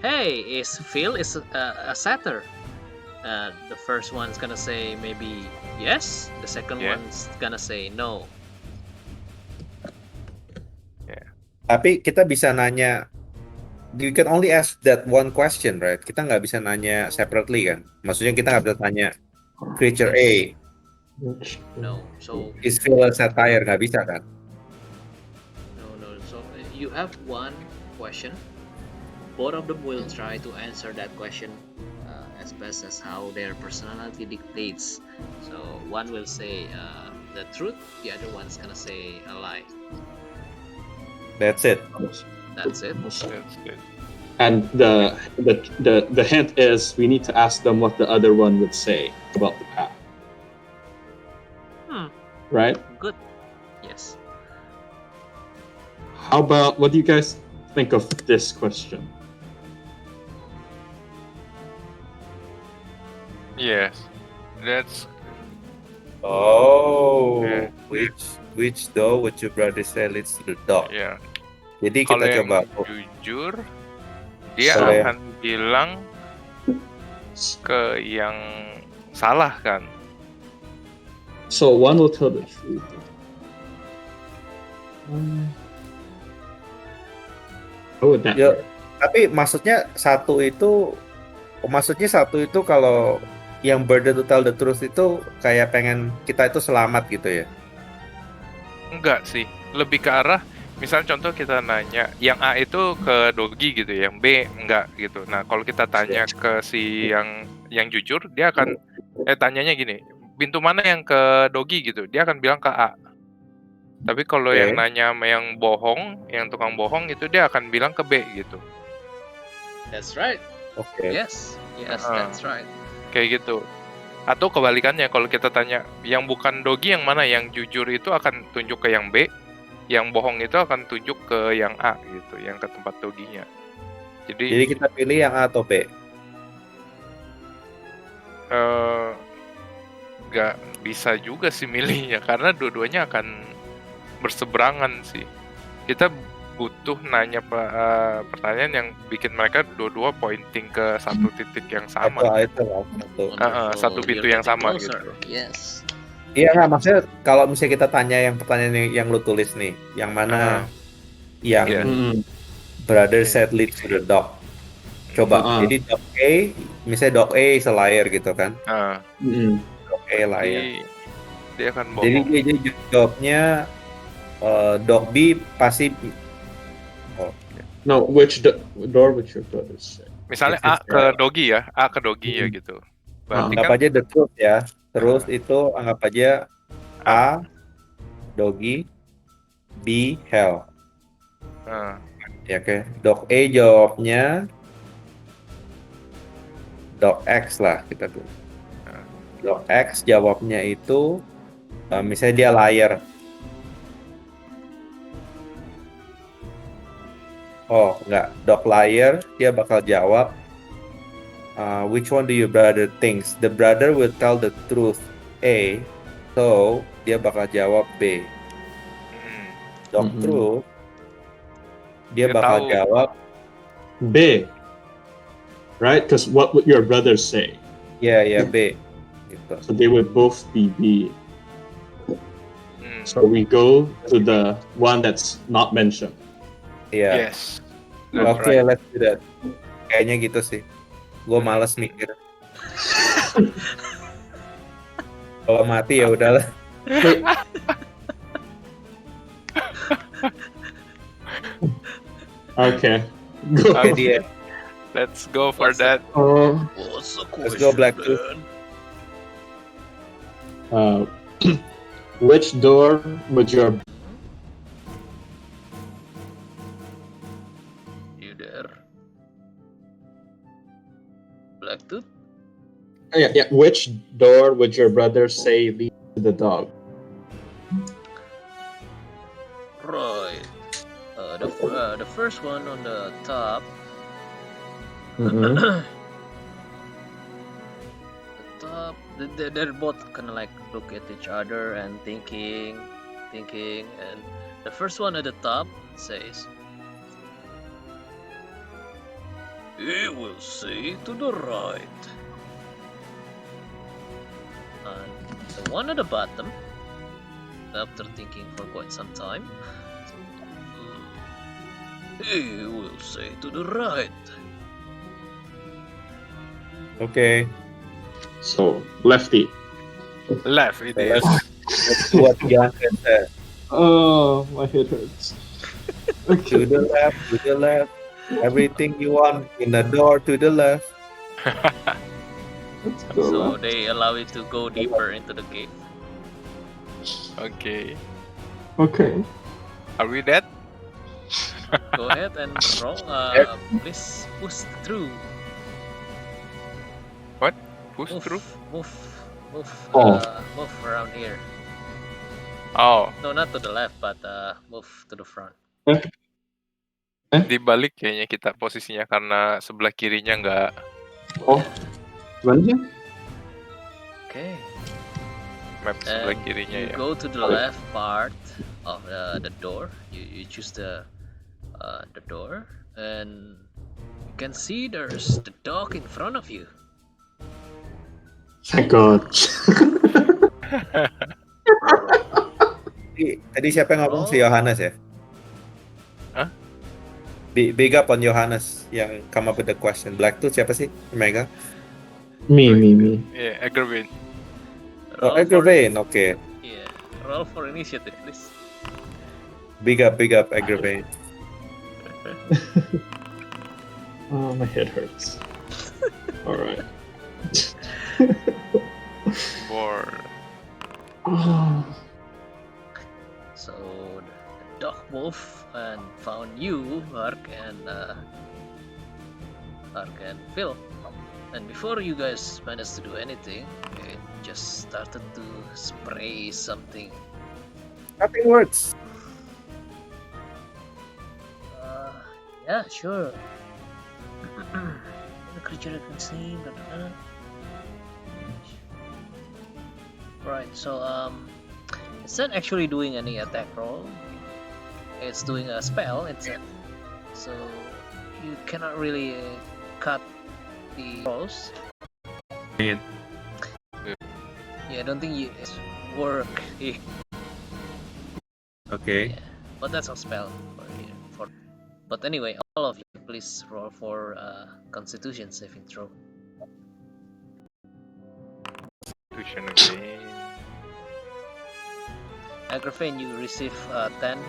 hey, is Phil a satyr? The first one's gonna say maybe yes. The second Yeah. one's gonna say no. Tapi kita bisa nanya, you can only ask that one question, right? Kita nggak bisa nanya separately kan? Maksudnya kita nggak bisa tanya creature A No. So is still a satire, nggak bisa kan? no. So you have one question. Both of them will try to answer that question as best as how their personality dictates. So one will say the truth, the other one's gonna say a lie. That's it. That's it. That's good. And the hint is we need to ask them what the other one would say about the path. Right? Good. Yes. How about, what do you guys think of this question? Yes. That's Oh, Yeah. which door would your brother say leads to the dog? ya. Jadi Kalau kita yang coba. jujur, dia Kalau yang- akan bilang ke yang salah kan. So one will tell the truth. How would that Ya, work? tapi maksudnya satu itu kalau yang burden to tell the truth itu kayak pengen kita itu selamat gitu ya. Enggak sih, lebih ke arah misalnya contoh kita nanya yang A itu ke Dogi gitu, yang B enggak gitu. Nah, kalau kita tanya ke si yang jujur, dia akan tanyanya gini, pintu mana yang ke Dogi gitu, dia akan bilang ke A. Tapi kalau Oke. yang nanya sama yang bohong, yang tukang bohong itu dia akan bilang ke B gitu. That's right. Oke. Yes. That's right. Kayak gitu. Atau kebalikannya, kalau kita tanya yang bukan Dogi yang mana, yang jujur itu akan tunjuk ke yang B, yang bohong itu akan tunjuk ke yang A gitu, yang ke tempat Doginya. Jadi kita pilih yang A atau B. Nggak bisa juga sih milihnya, karena dua-duanya akan berseberangan sih. Kita butuh nanya pertanyaan yang bikin mereka dua-dua pointing ke satu titik yang sama. Itu Wonderful. Satu pintu You're yang sama getting closer. gitu. Yes. Iya nggak, maksudnya kalau misalnya kita tanya yang pertanyaan yang lu tulis nih, yang mana yang Iya. brother said leads to the dog. Coba, jadi dog A, misalnya dog A is a liar gitu kan? Dog A liar. Jadi dia akan bohong. Jadi dia jawabnya dog B pasti. No, which door would your brother say? Misalnya A ke Dogi ya, A ke Dogi ya gitu. Berarti Anggap kan aja the truth ya. Terus itu anggap aja A, Dogi, B, Hell. Ya oke. Dog A jawabnya Dog X lah kita tuh. Dog X jawabnya itu misalnya dia liar. Oh enggak, Dog liar dia bakal jawab which one do your brother thinks? The brother will tell the truth A, so dia bakal jawab B. Dog truth dia bakal tahu. jawab B. Right? Because what would your brother say? ya B. Gitu. So they would both be B. So we go to the one that's not mentioned. Iya. Yes. Oke, let's do that. Kayaknya gitu sih. Gue malas mikir. Kalau mati ya udahlah. Okay. Oke dia. Let's go for that. Let's go Black Tooth. Which door would your You there? Black Tooth? yeah. Which door would your brother say leads to the dog? Right. The first one on the top. Mm-hmm. The top. They're both kind of like look at each other and thinking, and the first one at the top says, "He will say to the right." one at the bottom, after thinking for quite some time, he will say to the right. Okay. So, lefty. Left it So is. let's do what Bianca said. Oh, my head hurts. To Okay. the left, to the left. Everything you want in the door to the left. Let's go So left. they allow you to go deeper into the cave. Okay. Okay. Are we dead? Go ahead and roll. Please push through. Push Move, through? move, move, Oh. move around here. Oh, No, not to the left, but move to the front. dibalik kayaknya kita posisinya karena sebelah kirinya nggak. Oh, mana sih? Okay. Map sebelah And kirinya you ya. go to the left part of the door. You choose the door, and you can see there's the dog in front of you. Thank God. Tadi siapa yang ngomong? Si Oh. Yohanes ya? Hah? Big up on Yohanes yang come up with the question. Black tuh siapa sih? Mega? me. Yeah, Agravain. Oh, Roll for- Agravain. Okay. Yeah, roll for initiative, please. Big up, Agravain. Oh, my head hurts. Alright. War. Oh. So the dog wolf and found you, Ark and Phil. And before you guys managed to do anything, it just started to spray something. Nothing works. Yeah, sure. The creature I can see. Blah, blah, blah. Right. So it's not actually doing any attack roll. It's doing a spell instead. So you cannot really cut the rolls. Yeah. Yeah, I don't think it's work. Yeah, Okay. but that's a spell for. But anyway, all of you, please roll for Constitution saving throw. Constitution again. Agravain, you receive 10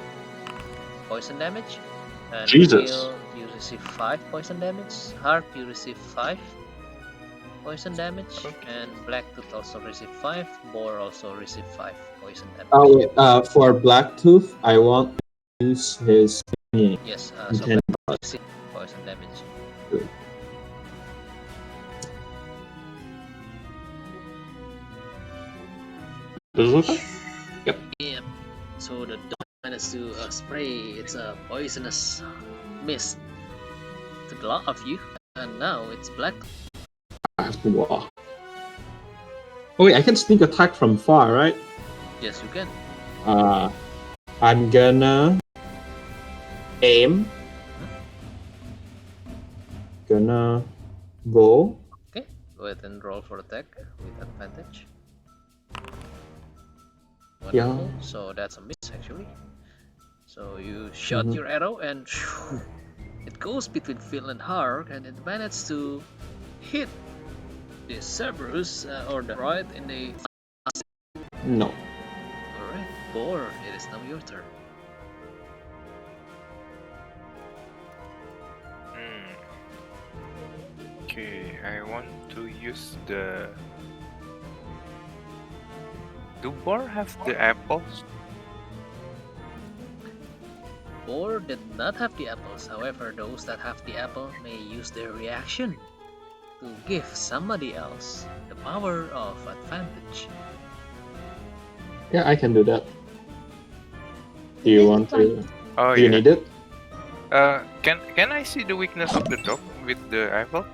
poison damage. And Jesus. Phil, you receive 5 poison damage. Hark, you receive 5 poison damage. Okay. And Blacktooth also receive 5. Boar also receive 5 poison damage. For Blacktooth, I want to use his thingy. Yes, so Okay. Blacktooth receive poison damage. Does it look like? Yep. So the dog managed to spray its poisonous mist to the lot of you, and now it's black. I have to walk. Oh wait, I can sneak attack from far, right? Yes, you can. I'm gonna aim. Gonna go. Okay, go ahead and roll for attack with advantage. Yeah. Wonderful. So that's a miss actually. So you shot Mhm. your arrow and it goes between Phil and Hark, and it managed to hit the Cerberus or the right in the. No. Alright, Boar, it is now your turn. Okay, I want to use the. Do boar have the apples? Boar did not have the apples, however, those that have the apple may use their reaction to give somebody else the power of advantage. Yeah, I can do that. Do you want to? Oh Do you yeah. need it? Can I see the weakness of the dog with the apple?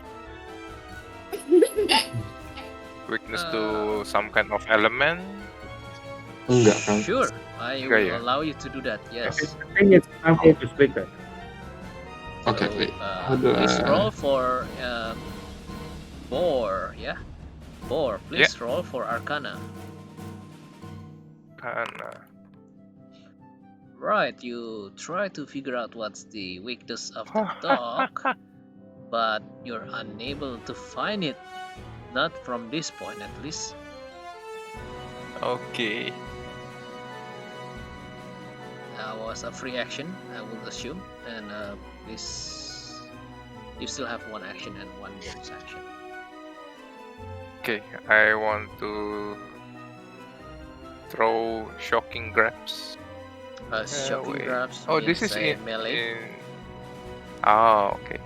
Weakness to some kind of element? Enggak kan? Sure, I Okay, will yeah. allow you to do that, yes. I think it's time for you to speak that. Okay, So, wait. How do please I- roll for Boar, yeah? Boar, please roll for Arcana. Arcana. Right, you try to figure out what's the weakness of the dog, but you're unable to find it. Not from this point, at least. Okay. That was a free action, I would assume, and please, you still have one action and one bonus action. Okay, I want to throw shocking grabs. Shocking wait. grabs. Oh, this means is a in melee. Oh, okay.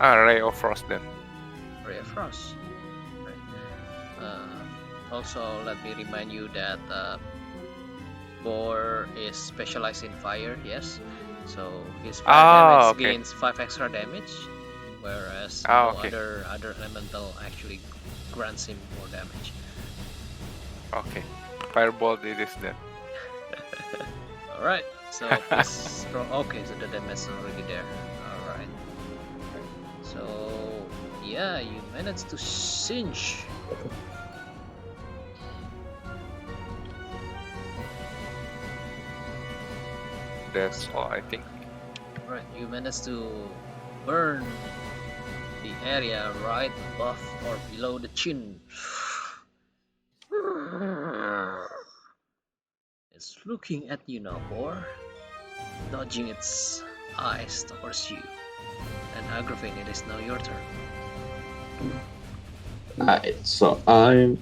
Ray of Frost then. Ray of Frost. Right. Also, let me remind you that Boar is specialized in fire. Yes, so his fire damage Okay. gains 5 extra damage, whereas Okay. other elemental actually grants him more damage. Okay. Fireball it is then. All right. So please roll. Okay, so the damage is already there. All right. So yeah, you managed to cinch. That's all I think. Right, you managed to burn the area right above or below the chin. It's looking at you now, Boar, dodging its eyes towards you. And Agravain, it is now your turn. Alright, so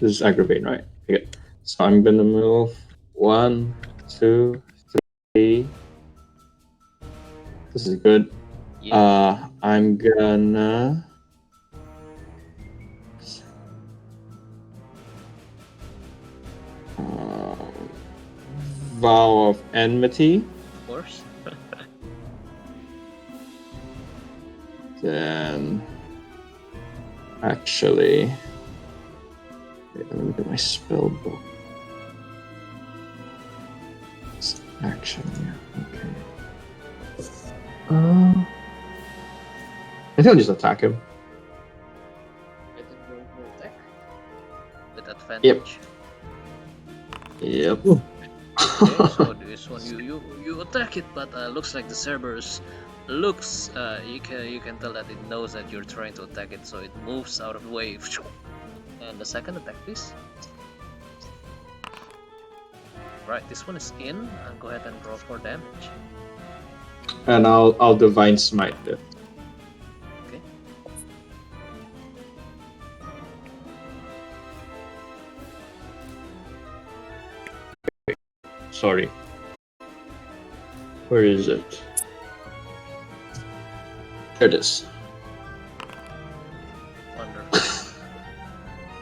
this is aggravating, right? Okay. So I'm gonna move 1, 2, 3. This is good. Yeah. I'm gonna vow of enmity. Of course. Then actually, wait, let me look at my spell book. It's action, yeah. Okay. I think I'll just attack him. Get a roll attack with advantage. Yep. Okay, so this one you attack it, but looks like the Cerberus looks. You can tell that it knows that you're trying to attack it, so it moves out of the way. And the second attack, please. Right, this one is in. Go ahead and roll for damage. And I'll divine smite it. Okay. Sorry. Where is it? There it is. Wonderful.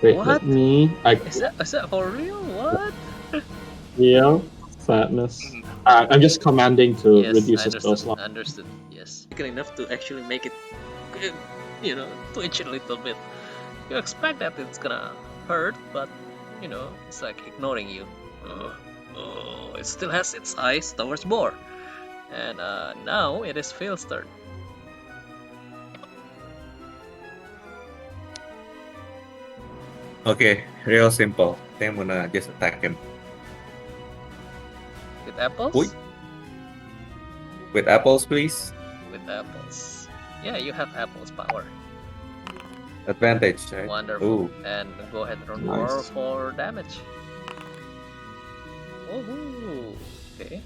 Wait, What? let me. Is that for real? What? Yeah, fatness. I'm just commanding to Yes, reduce I the spell slot. understood. Yes. Enough to actually make it, twitch a little bit. You expect that it's gonna hurt, but it's like ignoring you. It still has its eyes towards Boar, and now it is Phil's turn. Okay, real simple. I'm gonna just attack him. With apples? Oi. With apples, please. With apples. Yeah, you have apples power. Advantage, right? Wonderful. Ooh. And go ahead and Nice. roll for damage. Oh, okay.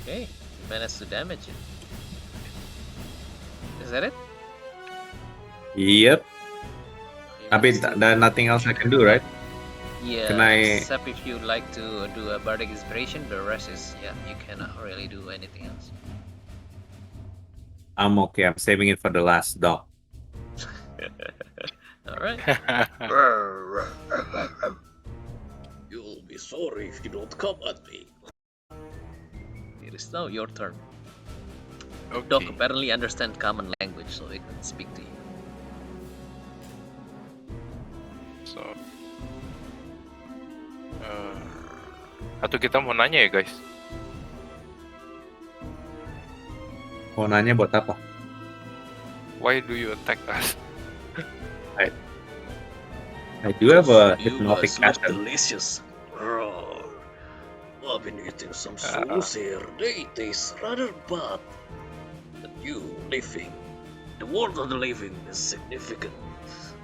Okay, you managed to damage it. Is that it? Yep. You I mean, managed to- there's nothing else I can do, right? Yeah, Can I- except if you like to do a bardic inspiration, the rest is, you cannot really do anything else. I'm okay. I'm saving it for the last dog. Alright. You'll be sorry if you don't come at me. It is now your turn. Dog Okay. apparently understands common language, so it can speak to you. So, atau kita mau nanya ya guys? Mau nanya buat apa? Why do you attack us? I do have a You hypnotic guys look pattern. delicious. Roar. I've been eating some souls here. They taste rather bad. But you, living, the world of the living is significant.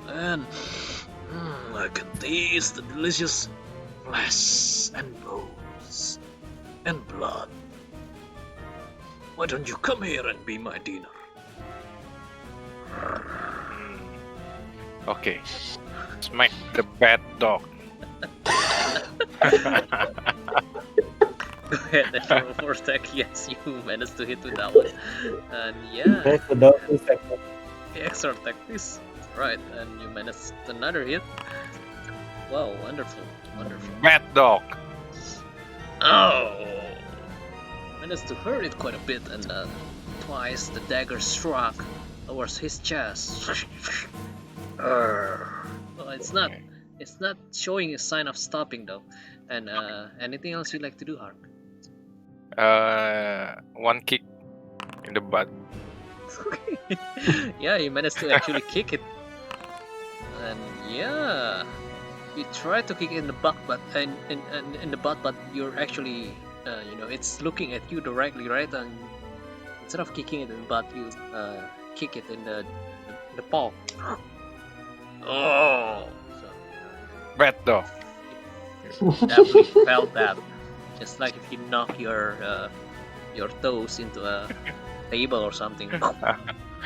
And I can taste the delicious flesh and bones and blood. Why don't you come here and be my dinner? Okay. Smack the bad dog. Go ahead and roll for attack. Yes, you managed to hit with that one. And yeah, That's the dog who's like, extra attack please. Right, and you managed another hit. Wow, wonderful, wonderful. Bad dog. Oh! Managed to hurt it quite a bit, and twice the dagger struck towards his chest. Well, it's not showing a sign of stopping though. And anything else you'd like to do, Hark? One kick in the butt. Yeah, you managed to actually kick it. And yeah, you try to kick it in the butt, but in the butt, but you're actually, it's looking at you directly, right? And instead of kicking it in the butt, you kick it in the paw. Oh, so Bad dog. you definitely felt that. Just like if you knock your toes into a table or something.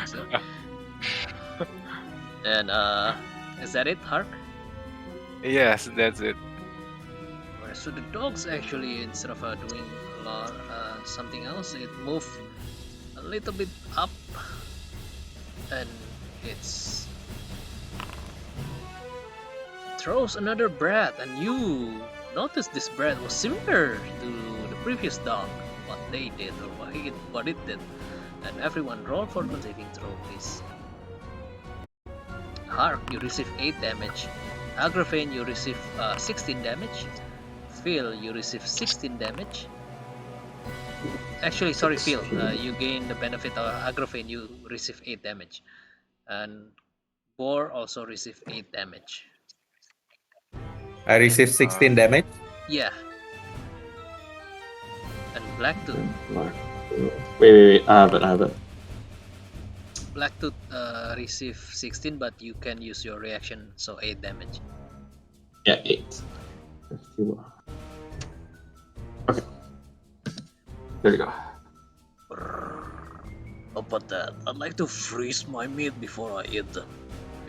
So, and is that it, Hark? Yes, that's it. Alright, so the dogs actually, instead of doing a lot something else, it moved a little bit up, and it's throws another breath, and you notice this breath was similar to the previous dog, what they did or what it did. And everyone roll for the saving throw, please. Hark, you receive 8 damage. Agravain, you receive 16 damage. Phil, you receive 16 damage. Actually, sorry, Phil, you gain the benefit of Agravain, you receive 8 damage. And Boar also receive 8 damage. I received 16 damage. Yeah. And Blacktooth. Wait, I have it. Blacktooth receive 16, but you can use your reaction, so 8 damage. Yeah, 8. Okay. There you go. How about that? I'd like to freeze my meat before I eat them.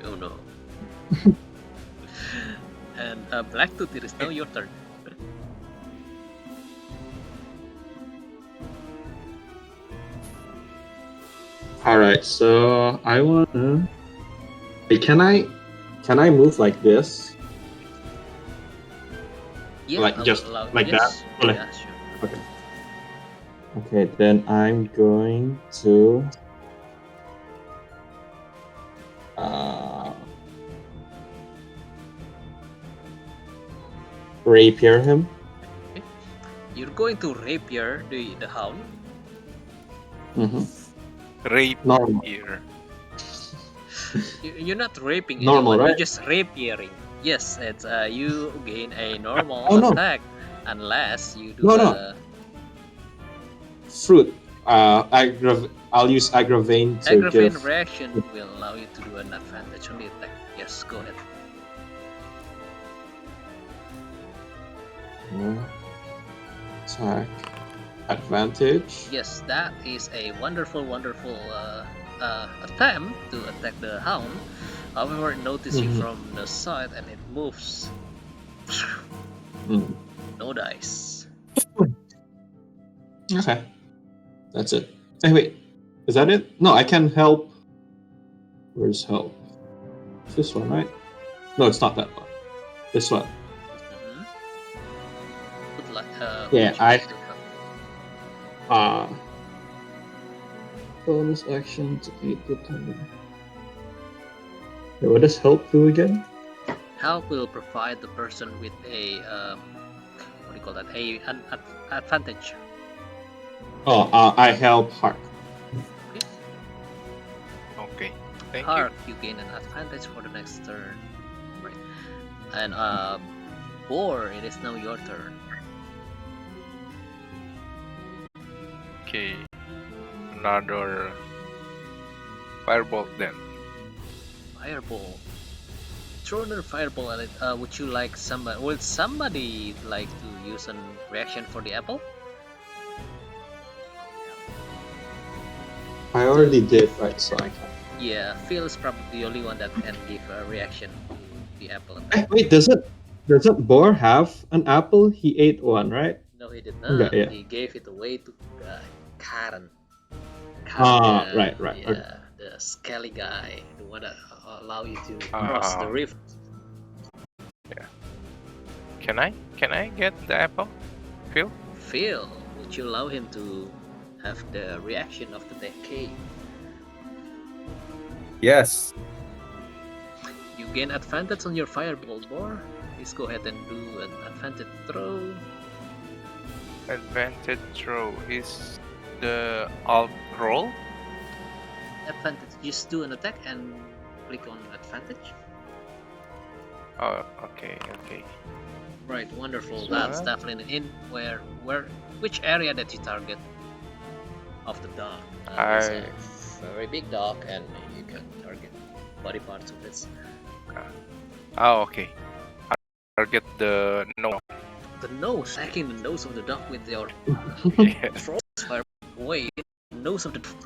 You know. And Blacktooth, it is now your turn. Alright, so I wanna... Wait, can I move like this? Yeah, Like, I'll just allow- like yes, that? Or like- yeah, sure. Okay. Okay, then I'm going to... rapier him. You're going to rapier the hound. Mm-hmm. Rape Normal. here. You're not raping Normal, anyone. right? You're just rapiering. Yes, it's you gain a normal Oh, no. attack unless you do No. Fruit. I'll use Agravain to Agravain give... reaction will allow you to do an advantage on the attack. Yes, go ahead. Attack. Advantage. Yes, that is a wonderful attempt to attack the hound. However, it notices you Mhm. from the side and it moves. Mm. No dice. Okay. That's it. Hey, wait. Is that it? No, I can help. Where's help? It's this one, right? No, it's not that one. This one. Mhm. Would like, Yeah, which I- one to help? Bonus action to 8 the time. Okay, what does help do again? Help will provide the person with a what do you call that? An advantage. Oh, I help Hark. Okay. Thank Hark, you gain an advantage for the next turn. Right. And Boar, it is now your turn. Okay. Another firebolt then. Fireball. Throw another fireball at it. Would you like somebody? Would somebody like to use a reaction for the apple? I already did, right? So I can. Yeah, Phil is probably the only one that can give a reaction to the apple. Wait, doesn't Boar have an apple? He ate one, right? No, he did Yeah, not. yeah. He gave it away to Karen. Ah, right. Yeah, Okay. the scaly guy, the one that allow you to Ah. cross the river. Can I get the apple? Phil? Phil, would you allow him to have the reaction of the decay? Yes. You gain advantage on your fireball, Boar. Please go ahead and do an advantage throw. Advantage throw is the alt roll? Advantage, just do an attack and click on advantage. Oh, okay. Right, wonderful. So, That's definitely in which area that you target of the dog. It's a very big dog, and you can target body parts of it. Oh, okay. Target the no. The nose, attacking the nose of the dog with your Yeah. crossfire away. The nose of the dog.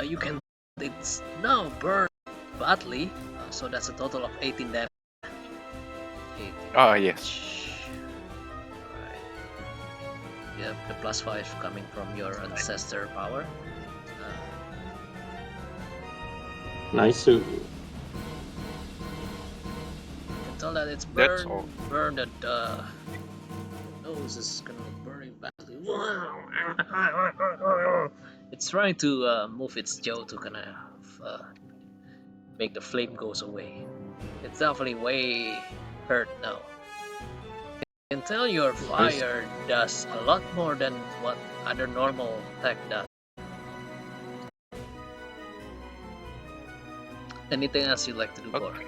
You can. It's now burned badly, so that's a total of 18 damage. 18. Oh, yes. Right. You have the +5 coming from your ancestor power. Nice. You can tell that it's That's burned. all. Burned that nose is gonna be burning badly. It's trying to move its jaw to kind of make the flame goes away. It's definitely way hurt now. You can tell your fire does a lot more than what other normal attack does. Anything else you'd like to do, Bor? Okay.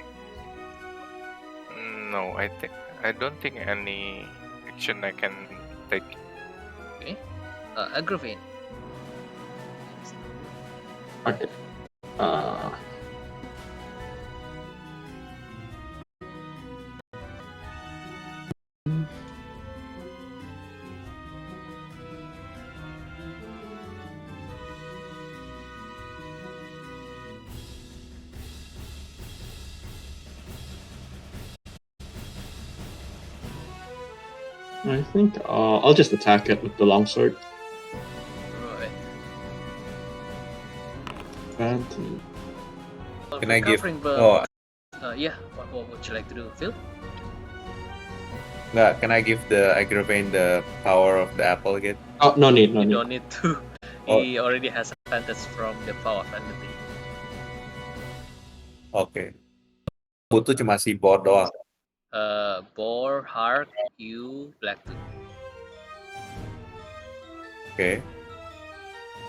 No, I don't think any action I can take. Okay. Aggravate. Okay. I think I'll just attack it with the longsword. Right. And Can I give? Recovering the- Oh, yeah. What would you like to do, Phil? nggak. Can I give the Agravain the power of the apple again? oh, no need. You don't need to. Oh. He already has advantage from the power of entity. Oke. Butuh cuma si Bor doang. Boar, Hark, you, Blacktooth. Oke.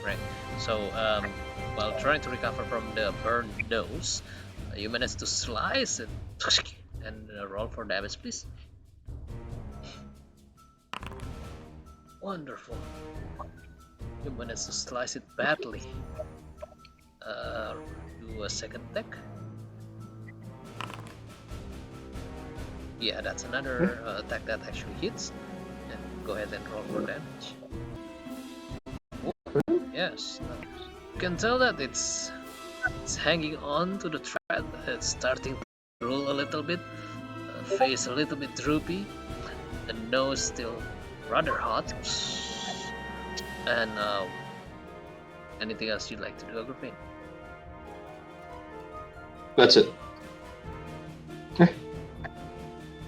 Right. So, while trying to recover from the burned nose, you managed to slice it and roll for damage, please. Wonderful. You managed to slice it badly. Do a second attack. Yeah, that's another attack that actually hits. And go ahead and roll for damage. Yes, you can tell that it's hanging on to the thread. It's starting to roll a little bit, face a little bit droopy, the nose still rather hot. And anything else you'd like to do, Agravain? That's it. Okay.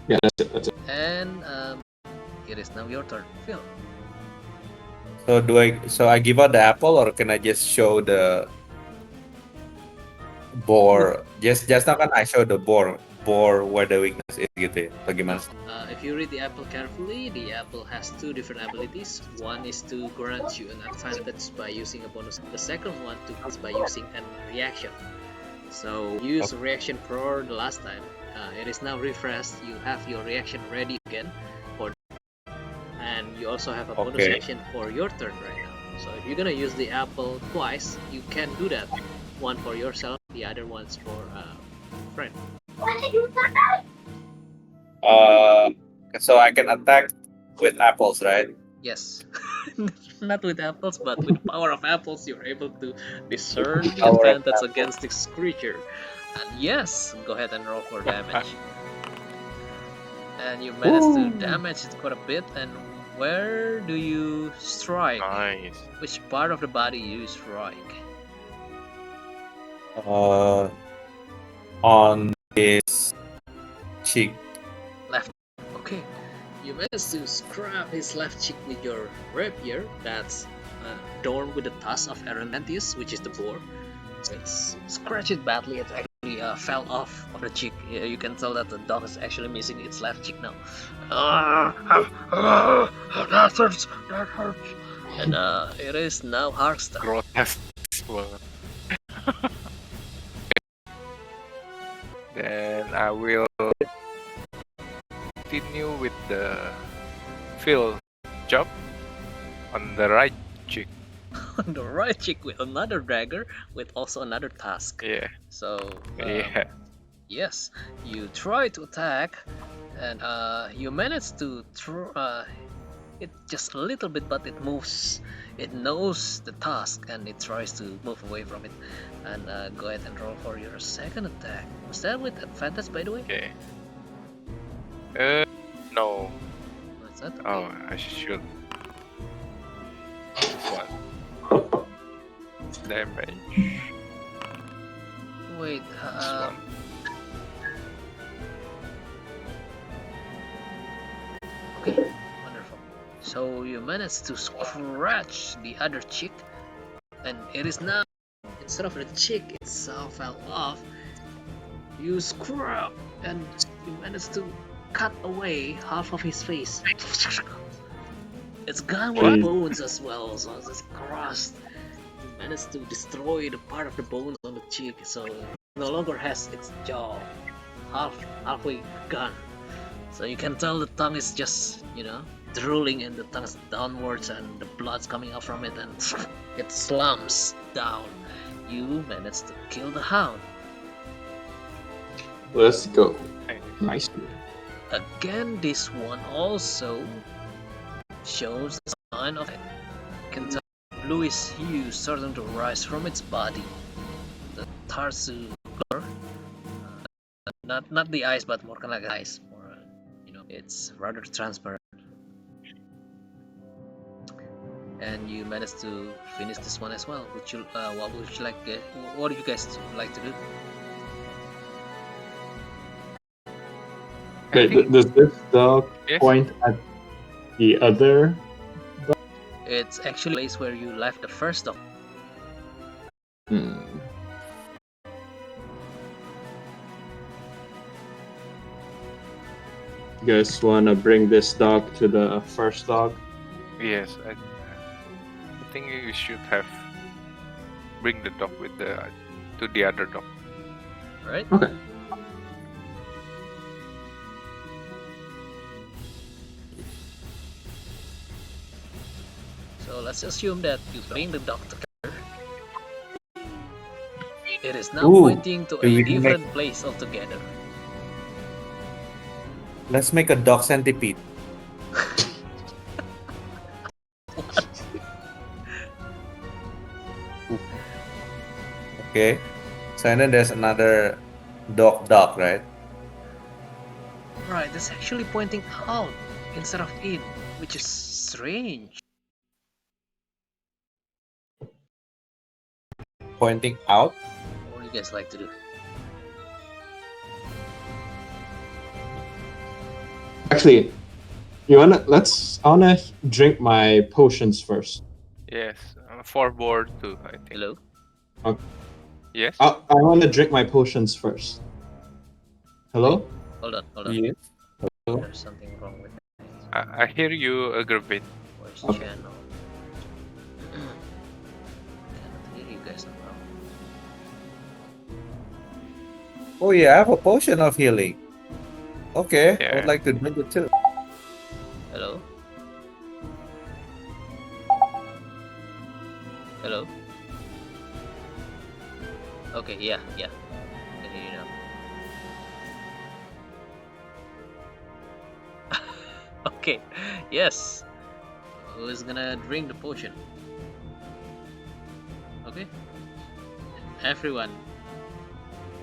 Yeah, that's it. And it is now your turn, Phil. So I give out the apple or can I just show the Bor? Just now kan I show the Bor where the weakness is gitu ya. Atau gimana? If you read the apple carefully, the apple has two different abilities. One is to grant you an advantage by using a bonus. The second one is by using a reaction. So use a reaction for the last time. It is now refreshed. You have your reaction ready again, and you also have a bonus Okay. action for your turn right now. So if you're gonna use the apple twice, you can do that. One for yourself, the other one's for friend. So I can attack with apples, right? Yes. Not with apples, but with the power of apples, you're able to discern the Power of advantage apples. against this creature. And yes, go ahead and roll for damage. And you managed to damage it quite a bit. And where do you strike? Nice. Which part of the body you strike? On his cheek. Left. Okay. You managed to scrap his left cheek with your rapier. That's adorned with the tusk of Erantius, which is the boar. So it's scratched it badly. It actually fell off of the cheek. You can tell that the dog is actually missing its left cheek now. That hurts. That hurts. And it is now Hearthstone. Grotesque banget. Then I will continue with the field job on the right cheek. On the right cheek with another dagger with also another task. Yeah. So Yeah. yes, you try to attack, and you manage to it just a little bit, but it moves. It knows the task and it tries to move away from it. And go ahead and roll for your second attack. Was that with advantage, by the way? Okay. No. What's that? Oh, I should. This one. Damage. Wait. This one. Okay, wonderful. So you managed to scratch the other cheek, and it is now, instead of the cheek itself fell off, you scrap and you managed to cut away half of his face. It's gone with bones as well, so it's crushed. You managed to destroy the part of the bones on the cheek, so it no longer has its jaw halfway gone. So you can tell the tongue is just, drooling, and the tongue is downwards and the blood's coming out from it, and it slumps down. You managed to kill the hound. Let's go. Nice. Again, this one also shows the sign of it. You can tell bluish hue starting to rise from its body. The tarsu color, not the eyes, but more kind of like eyes. More, it's rather transparent. And you managed to finish this one as well. What would you like? What do you guys like to do? Wait, does this dog point at the other? It's actually a place where you left the first dog. You guys wanna bring this dog to the first dog? Yes, I think you should have bring the dog with to the other dog. Right? Okay. So let's assume that you bring the dog together. It is now pointing to a different place altogether. Let's make a dog centipede. Okay. So and then there's another dog, right? Right, it's actually pointing out instead of in, which is strange. Pointing out. What do you guys like to do? Actually, I wanna drink my potions first. Yes, for board too, I think. Hello? Okay. Yes. I wanna drink my potions first. Hello? Hold on. Yes. There's something wrong with it. I hear you, Gravit. Voice Okay. channel. Cannot hear you guys now. Oh yeah, I have a potion of healing. Okay, I Yeah. would like to drink it too. Hello? Hello? Okay, yeah. Can hear you now. Okay, yes. Who's gonna drink the potion? Okay, everyone.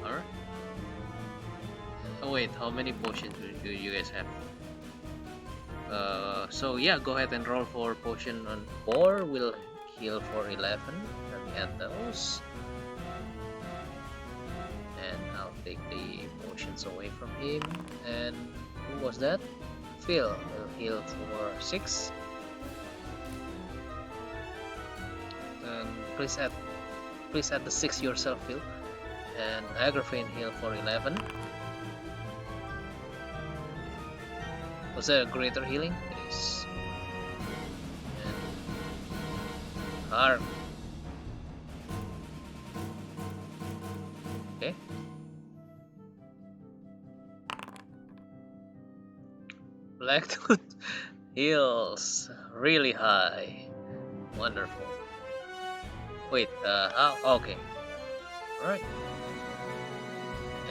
Alright. Oh wait, how many potions do you guys have? So yeah, go ahead and roll for potion on 4. We'll heal for 11. Let me add those. And I'll take the potions away from him. And who was that? Phil will heal for 6. And please add the 6 yourself, Phil. And Agrafane heal for 11. Was that a greater healing? It is. And Hark. Okay. Blacktooth heals really high. Wonderful. Wait, okay. Alright.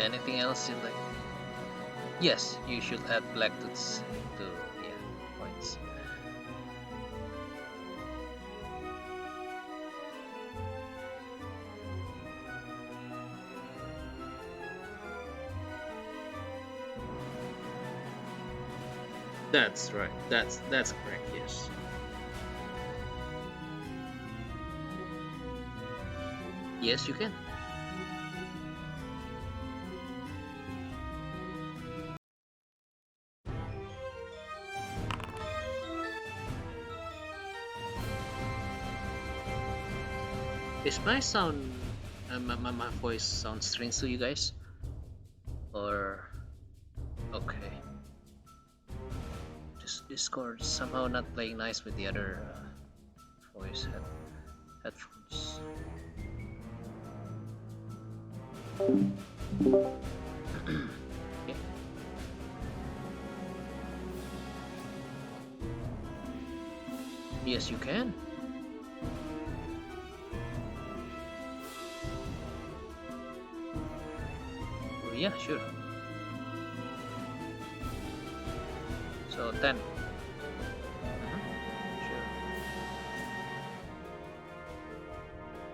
Anything else you'd like? Yes, you should add Blacktooth's to points. That's right. That's correct. Yes. Yes, you can. Is my sound, my voice sound strange to you guys? Or okay? Just Discord somehow not playing nice with the other voice headphones. Okay. Yes, you can. Oh, yeah, sure. So 10. Sure.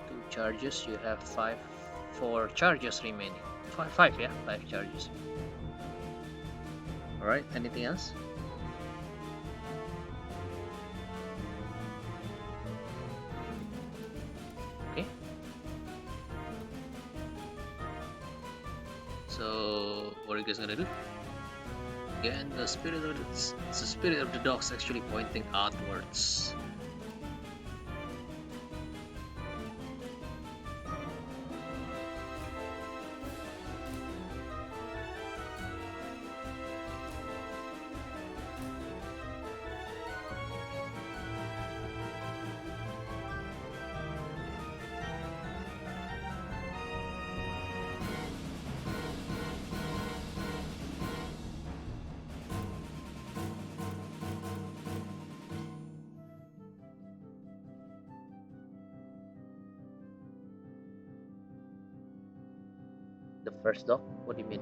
2 charges. You have 4 charges remaining. 5, yeah, 5 charges. All right. Anything else? Okay. So what are you guys gonna do? Again, the spirit of the dog's actually pointing outwards. The first dog? What do you mean?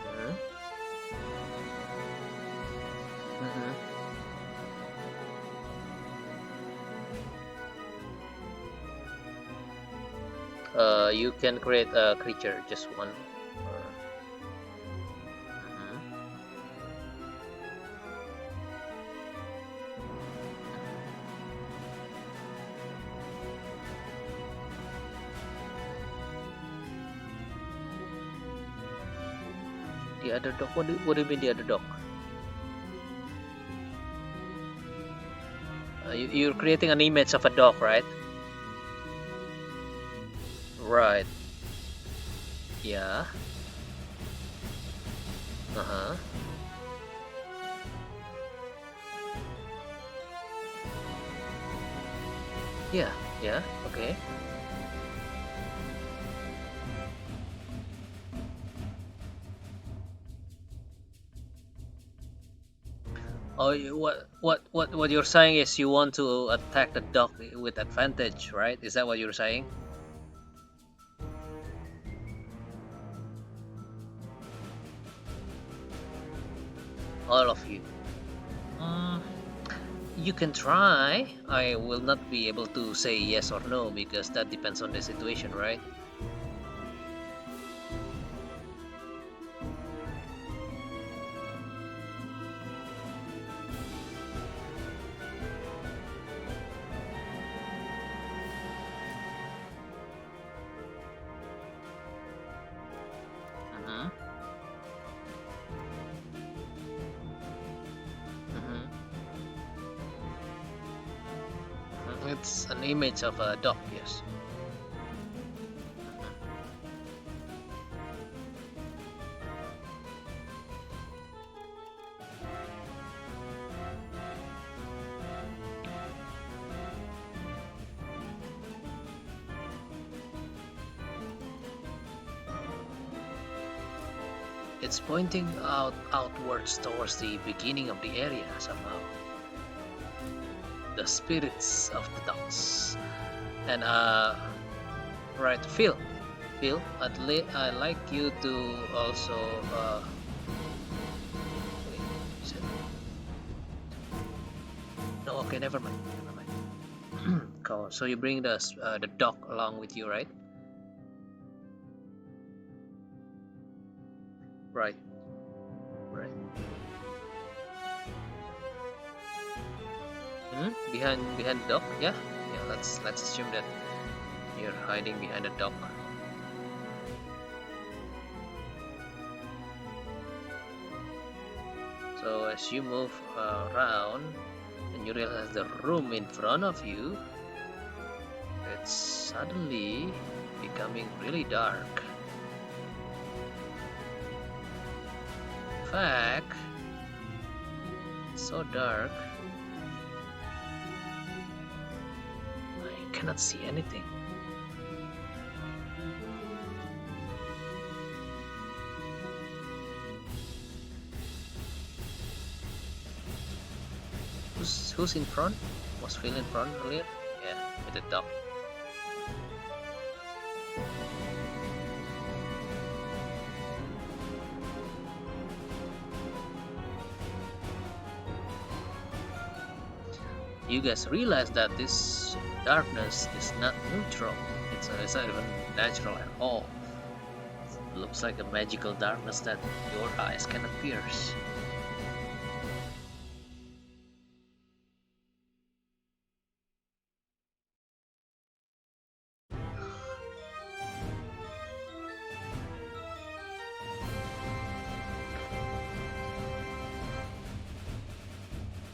Mm-hmm. You can create a creature, just one. Or... The other dog? What do you mean the other dog? You're creating an image of a dog, right? Right. Yeah. Uh-huh. Yeah, okay. Oh, what you're saying is you want to attack the dock with advantage, right? Is that what you're saying? All of you. Mm, you can try. I will not be able to say yes or no because that depends on the situation, right? Mm-hmm. Mm-hmm. It's an image of a dog, yes. It's pointing outwards towards the beginning of the area somehow. The spirits of the dogs. And right, Phil, I'd like you to also wait, is it? No, okay, never mind. Cool. So you bring the dog along with you, right? Right. Right. Behind the dog, yeah. Yeah. Let's assume that you're hiding behind the dog. So as you move around, and you realize the room in front of you, it's suddenly becoming really dark. In fact, it's so dark, I cannot see anything. Who's in front? Was Phil in front earlier? Yeah, with the dog. You guys realize that this darkness is not neutral. It's not even natural at all. It looks like a magical darkness that your eyes cannot pierce.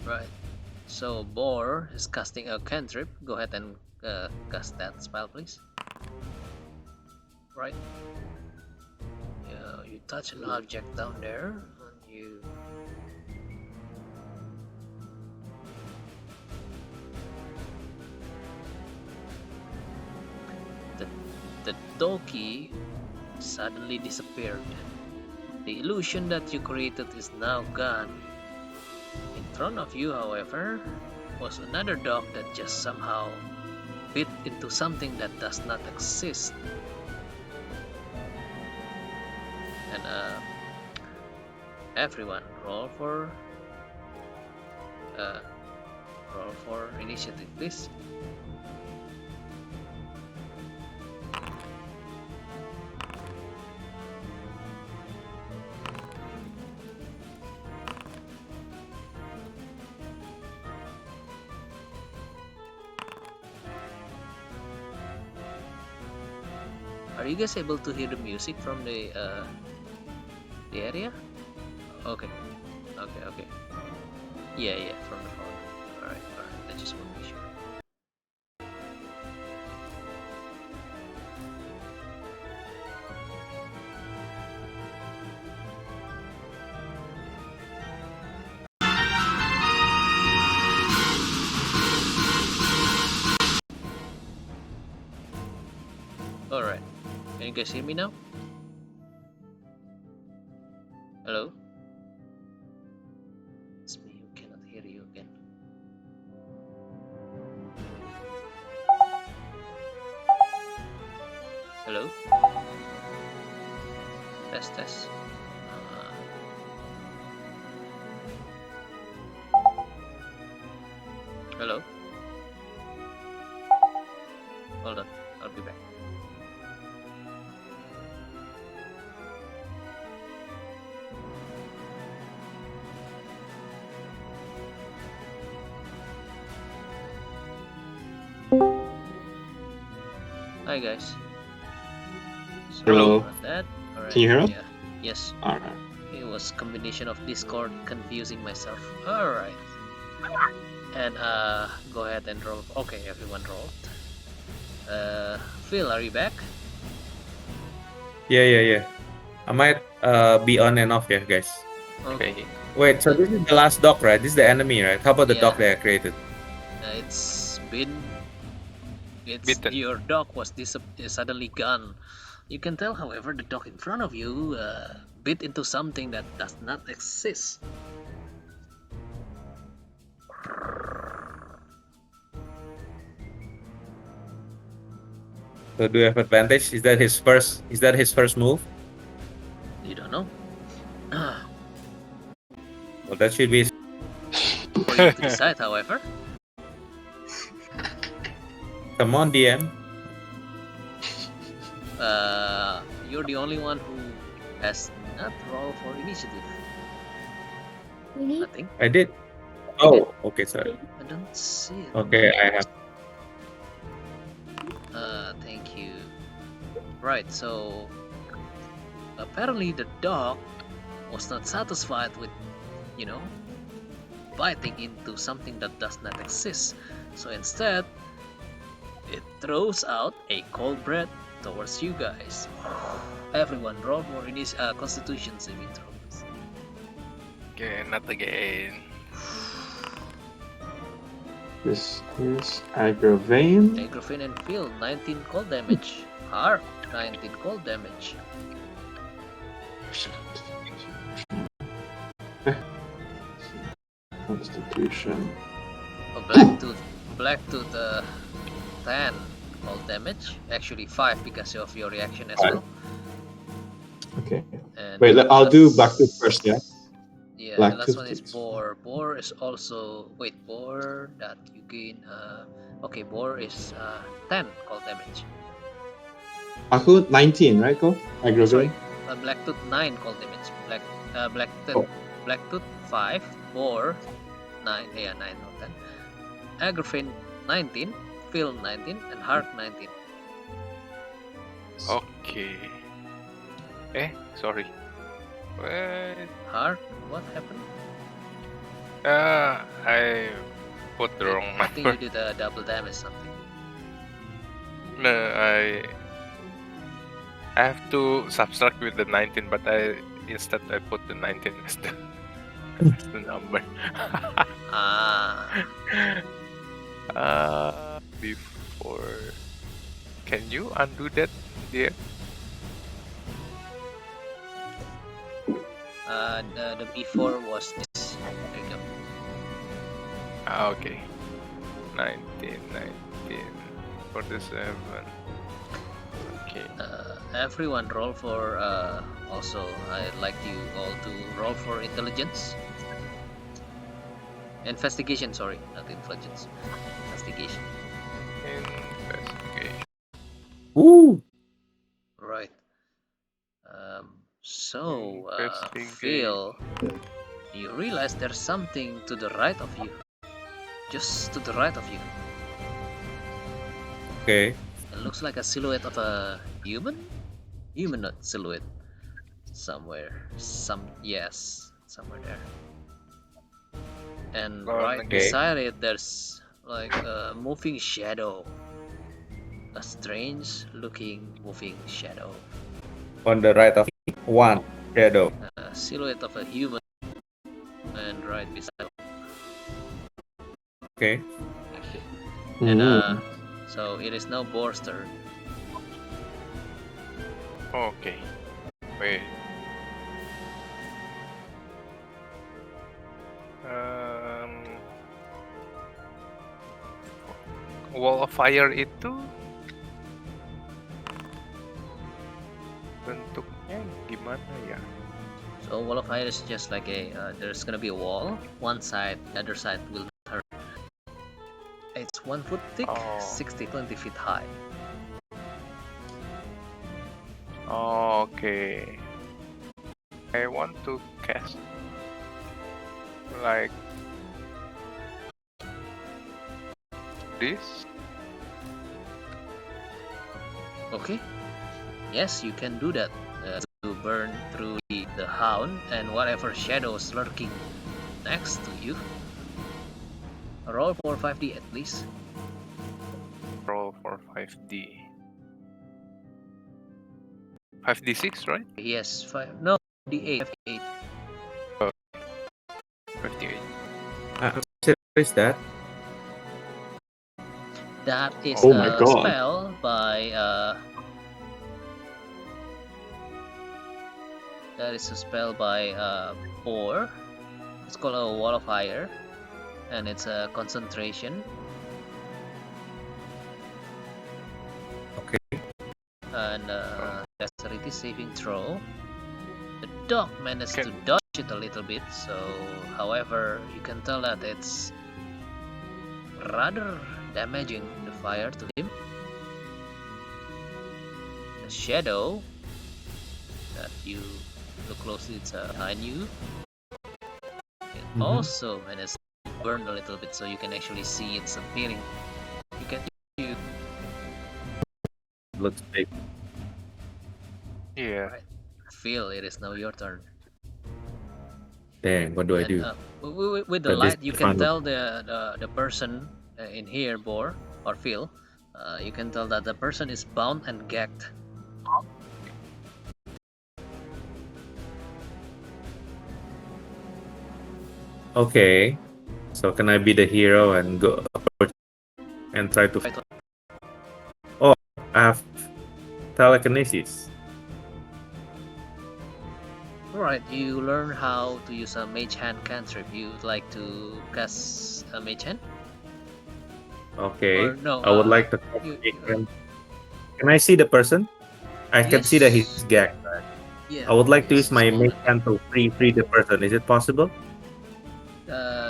Right. So Boar is casting a cantrip. Go ahead and cast that spell, please. Right. You touch an object down there, and you the donkey suddenly disappeared. The illusion that you created is now gone. In front of you, however, was another dog that just somehow bit into something that does not exist. And everyone roll for initiative, please. Are you guys able to hear the music from the area? Okay. Yeah, from the phone. Alright. I just want to be sure. Alright. Can you guys hear me now? Hello? It's me who cannot hear you again. Hello? Test, test. Hello? Hold on, I'll be back. Hi guys. Sorry Hello. about that. All right. Can you hear us? Yeah. Yes. All right. It was combination of Discord confusing myself. All right. And go ahead and roll. Okay, everyone rolled. Phil, are you back? Yeah. I might be on and off, yeah, guys. Okay. Wait, so this is the last dock, right? This is the enemy, right? How about the dock Yeah. that I created? It's been. It's Bitten. your dog was suddenly gone. You can tell, however, the dog in front of you bit into something that does not exist. So do you have advantage? Is that his first? Is that his first move? You don't know. Well, that should be. For you to decide, however. Come on, DM. You're the only one who has not rolled for initiative. Really? Nothing. I did. Oh, okay, sorry. I don't see it. Okay, I have. Thank you. Right, so apparently the dog was not satisfied with, biting into something that does not exist. So instead, it throws out a cold breath towards you guys. Everyone roll for Constitution saving throws. Okay, not again. This is Aggravain. Agrafin and Phil, 19 cold damage. Hark, 19 cold damage. Constitution. Blacktooth, 10 cold damage. Actually 5 because of your reaction as well. Okay. And Wait, I'll do Blacktooth first, yeah? Yeah, Blacktooth and last one is takes Boar. Boar is also Boar that you gain. Okay, Boar is 10 cold damage. Aku 19, right, Ko? Sorry, Aggravain? Blacktooth 9 cold damage. Oh. Blacktooth 5, Boar 9. Yeah, 9 or 10. Agrafin 19, Phil 19, and Hark 19. Okay. Sorry. Wait. Hark, what happened? I put the wrong I think number. you did a double damage something. No, I have to subtract with the 19, but instead I put the 19 as the number. Before, can you undo that, dear? The before was this. There you go. Okay. 19, 47. Okay. Everyone roll for also I'd like you all to roll for intelligence. Investigation, sorry, not intelligence. Investigation. Investigation. Woo! Right. So Investigate. Phil, you realize there's something to the right of you. Just to the right of you. Okay. It looks like a silhouette of a humanoid silhouette. Somewhere there. And right Okay. beside it, there's like a moving shadow. A strange looking moving shadow. On the right of one shadow. A silhouette of a human. And right beside. Okay. And Ooh. so it is now Boar's turn. Okay. Wait. wall of fire itu bentuknya gimana ya? So wall of fire is just like there's gonna be a wall. One side, the other side will turn. It's 1 foot thick, Oh. 20 feet high. Oh, okay. I want to cast like this. Okay. Yes, you can do that to burn through the hound and whatever shadows lurking next to you. Roll for 5d at least. Roll for 5d. 5d6, right? Yes, 5. No, d8. 58. What is that? That is Oh my a God. spell by Boar. It's called a Wall of Fire, and it's a concentration. Okay. And dexterity saving throw. The dog managed to Can- dodge it a little bit, so however you can tell that it's rather damaging the fire to him. The shadow that you look closely, it's behind you. It also managed to burn a little bit, so you can actually see it's appearing. You Looks big. Yeah. feel it is now your turn. Dang, what do I And do? with the But this light, you is can fun. tell the person in here, Bor or Phil. You can tell that the person is bound and gagged. Okay. So can I be the hero and go approach and try to? Oh, I have telekinesis. Alright, you learn how to use a mage hand cantrip. You'd like to cast a mage hand? Okay. Or no, I would like to. Can I see the person? I can see that he's Yes. gagged. Yeah. I would like to yes, use my small mage hand. hand to free the person. Is it possible?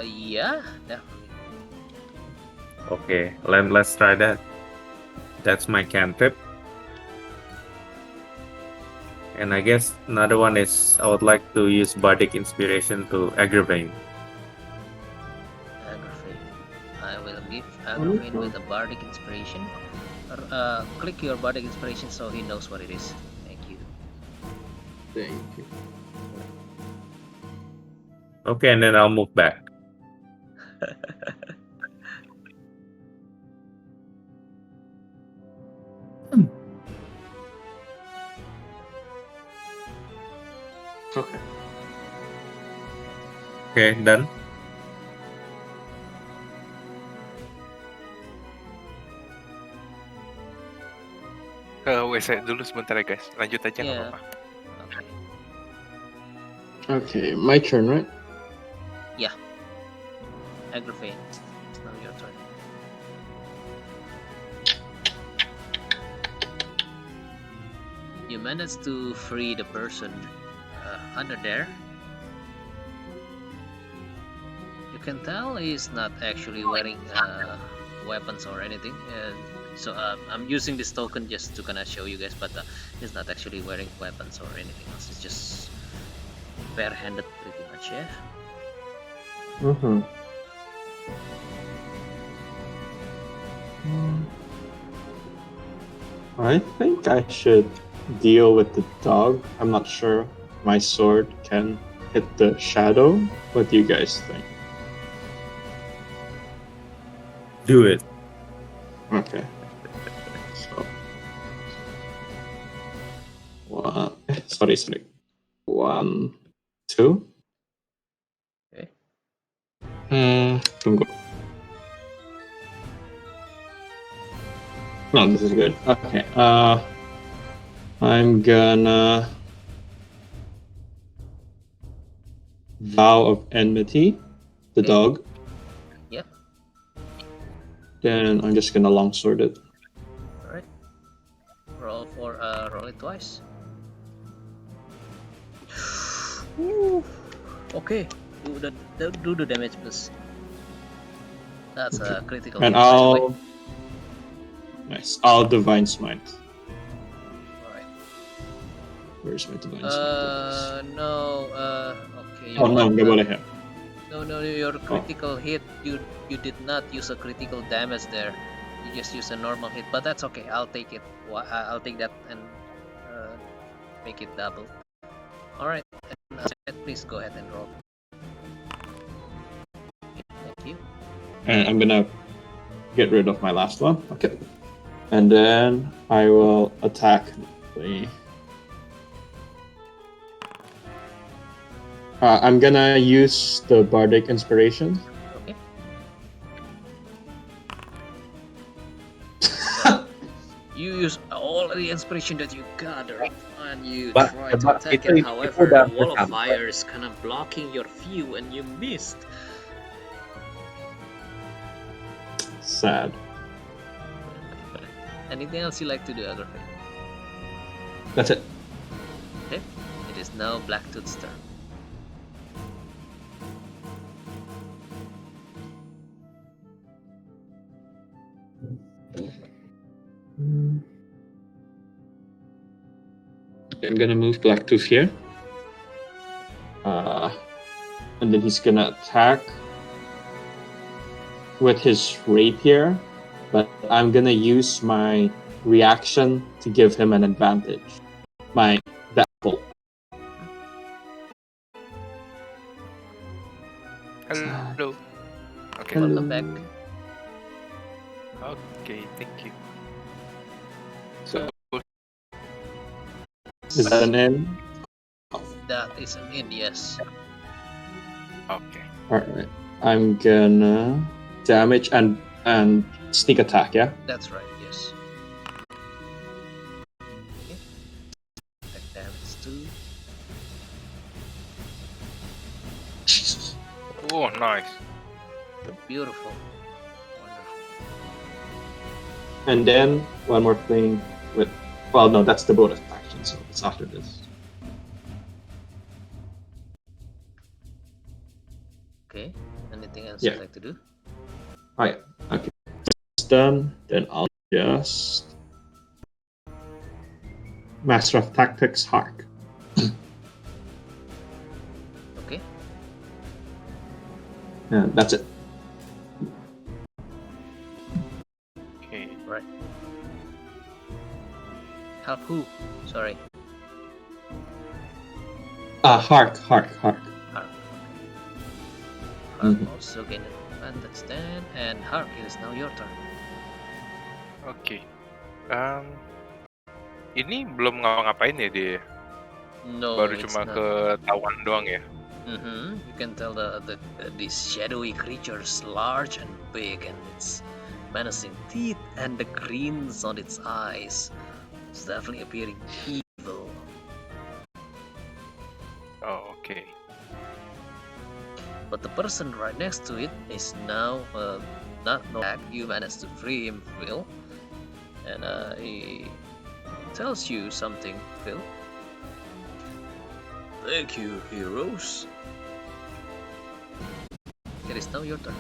Yeah, definitely. Okay, let's try that. That's my cantrip. And I guess another one is I would like to use bardic inspiration to aggravate. Aggravate. I will give Aggravate with a bardic inspiration. Click your bardic inspiration so he knows what it is. Thank you. Thank you. Okay, and then I'll move back. Okay. Okay, done. Ke WC dulu sebentar ya guys. Lanjut aja nggak Yeah. apa-apa. Okay. Okay, my turn, right? Aggravate. It's now your turn. You managed to free the person under there. You can tell he's not actually wearing weapons or anything. So I'm using this token just to kind of show you guys, but he's not actually wearing weapons or anything else. He's just barehanded pretty much, yeah? Mm-hmm. I think I should deal with the dog. I'm not sure my sword can hit the shadow. What do you guys think? Do it. Okay. So, sorry. 1, 2. Okay. Tunggu. No, this is good. Okay. I'm gonna Vow of Enmity, the Okay. dog. Yep. Then I'm just gonna longsword it. Alright. Roll it twice. Woo. Okay. Do the damage, please. That's a critical And hit, by the way. Nice. I'll divine smite. Alright. Where's my divine smite? No. Okay. You Oh no, want nggak boleh ya. No. Your critical hit. You did not use a critical damage there. You just use a normal hit, but that's okay. I'll take it. I'll take that and make it double. All right. Please go ahead and roll. Okay, thank you. And I'm gonna get rid of my last one. Okay. And then I will attack I'm gonna use the Bardic Inspiration. Okay. You use all the inspiration that you gathered and you But- try to but attack itu- it. itu However, udah the wall of bertambah. fire is kind of blocking your view and you missed. Sad. Anything else you like to do, Agrafate? That's it. Okay. It is now Blacktooth's turn. I'm gonna move Blacktooth here. And then he's gonna attack with his rapier, but I'm gonna use my reaction to give him an advantage. My apple. Hello. Okay. Welcome back. Okay, thank you. So is that an end? That is an in, yes. Okay. Alright. I'm gonna damage and sneak attack, yeah? That's right, yes. Okay. Attack damage 2. Jesus. Oh, nice. Beautiful. Wonderful. And then one more thing with well no, that's the bonus action, so it's after this. Okay. Anything else Yeah. you'd like to do? Alright, okay. It's done, then I'll just Master of Tactics Hark. Okay. And that's it. Okay. Right. Help who? Sorry. Hark. Hark. Hark Mhm. also gain an advantage then, and Hark, it is now your turn. Oke. Ini belum ngapa-ngapain ya dia? No, Baru it's cuma not. ketahuan doang ya? You can tell these shadowy creatures large and big, and its menacing teeth and the greens on its eyes. It's definitely appearing evil. Oh, oke. But the person right next to it is now not back. You managed to free him, Phil, and he tells you something, Phil. Thank you, heroes. It is now your turn.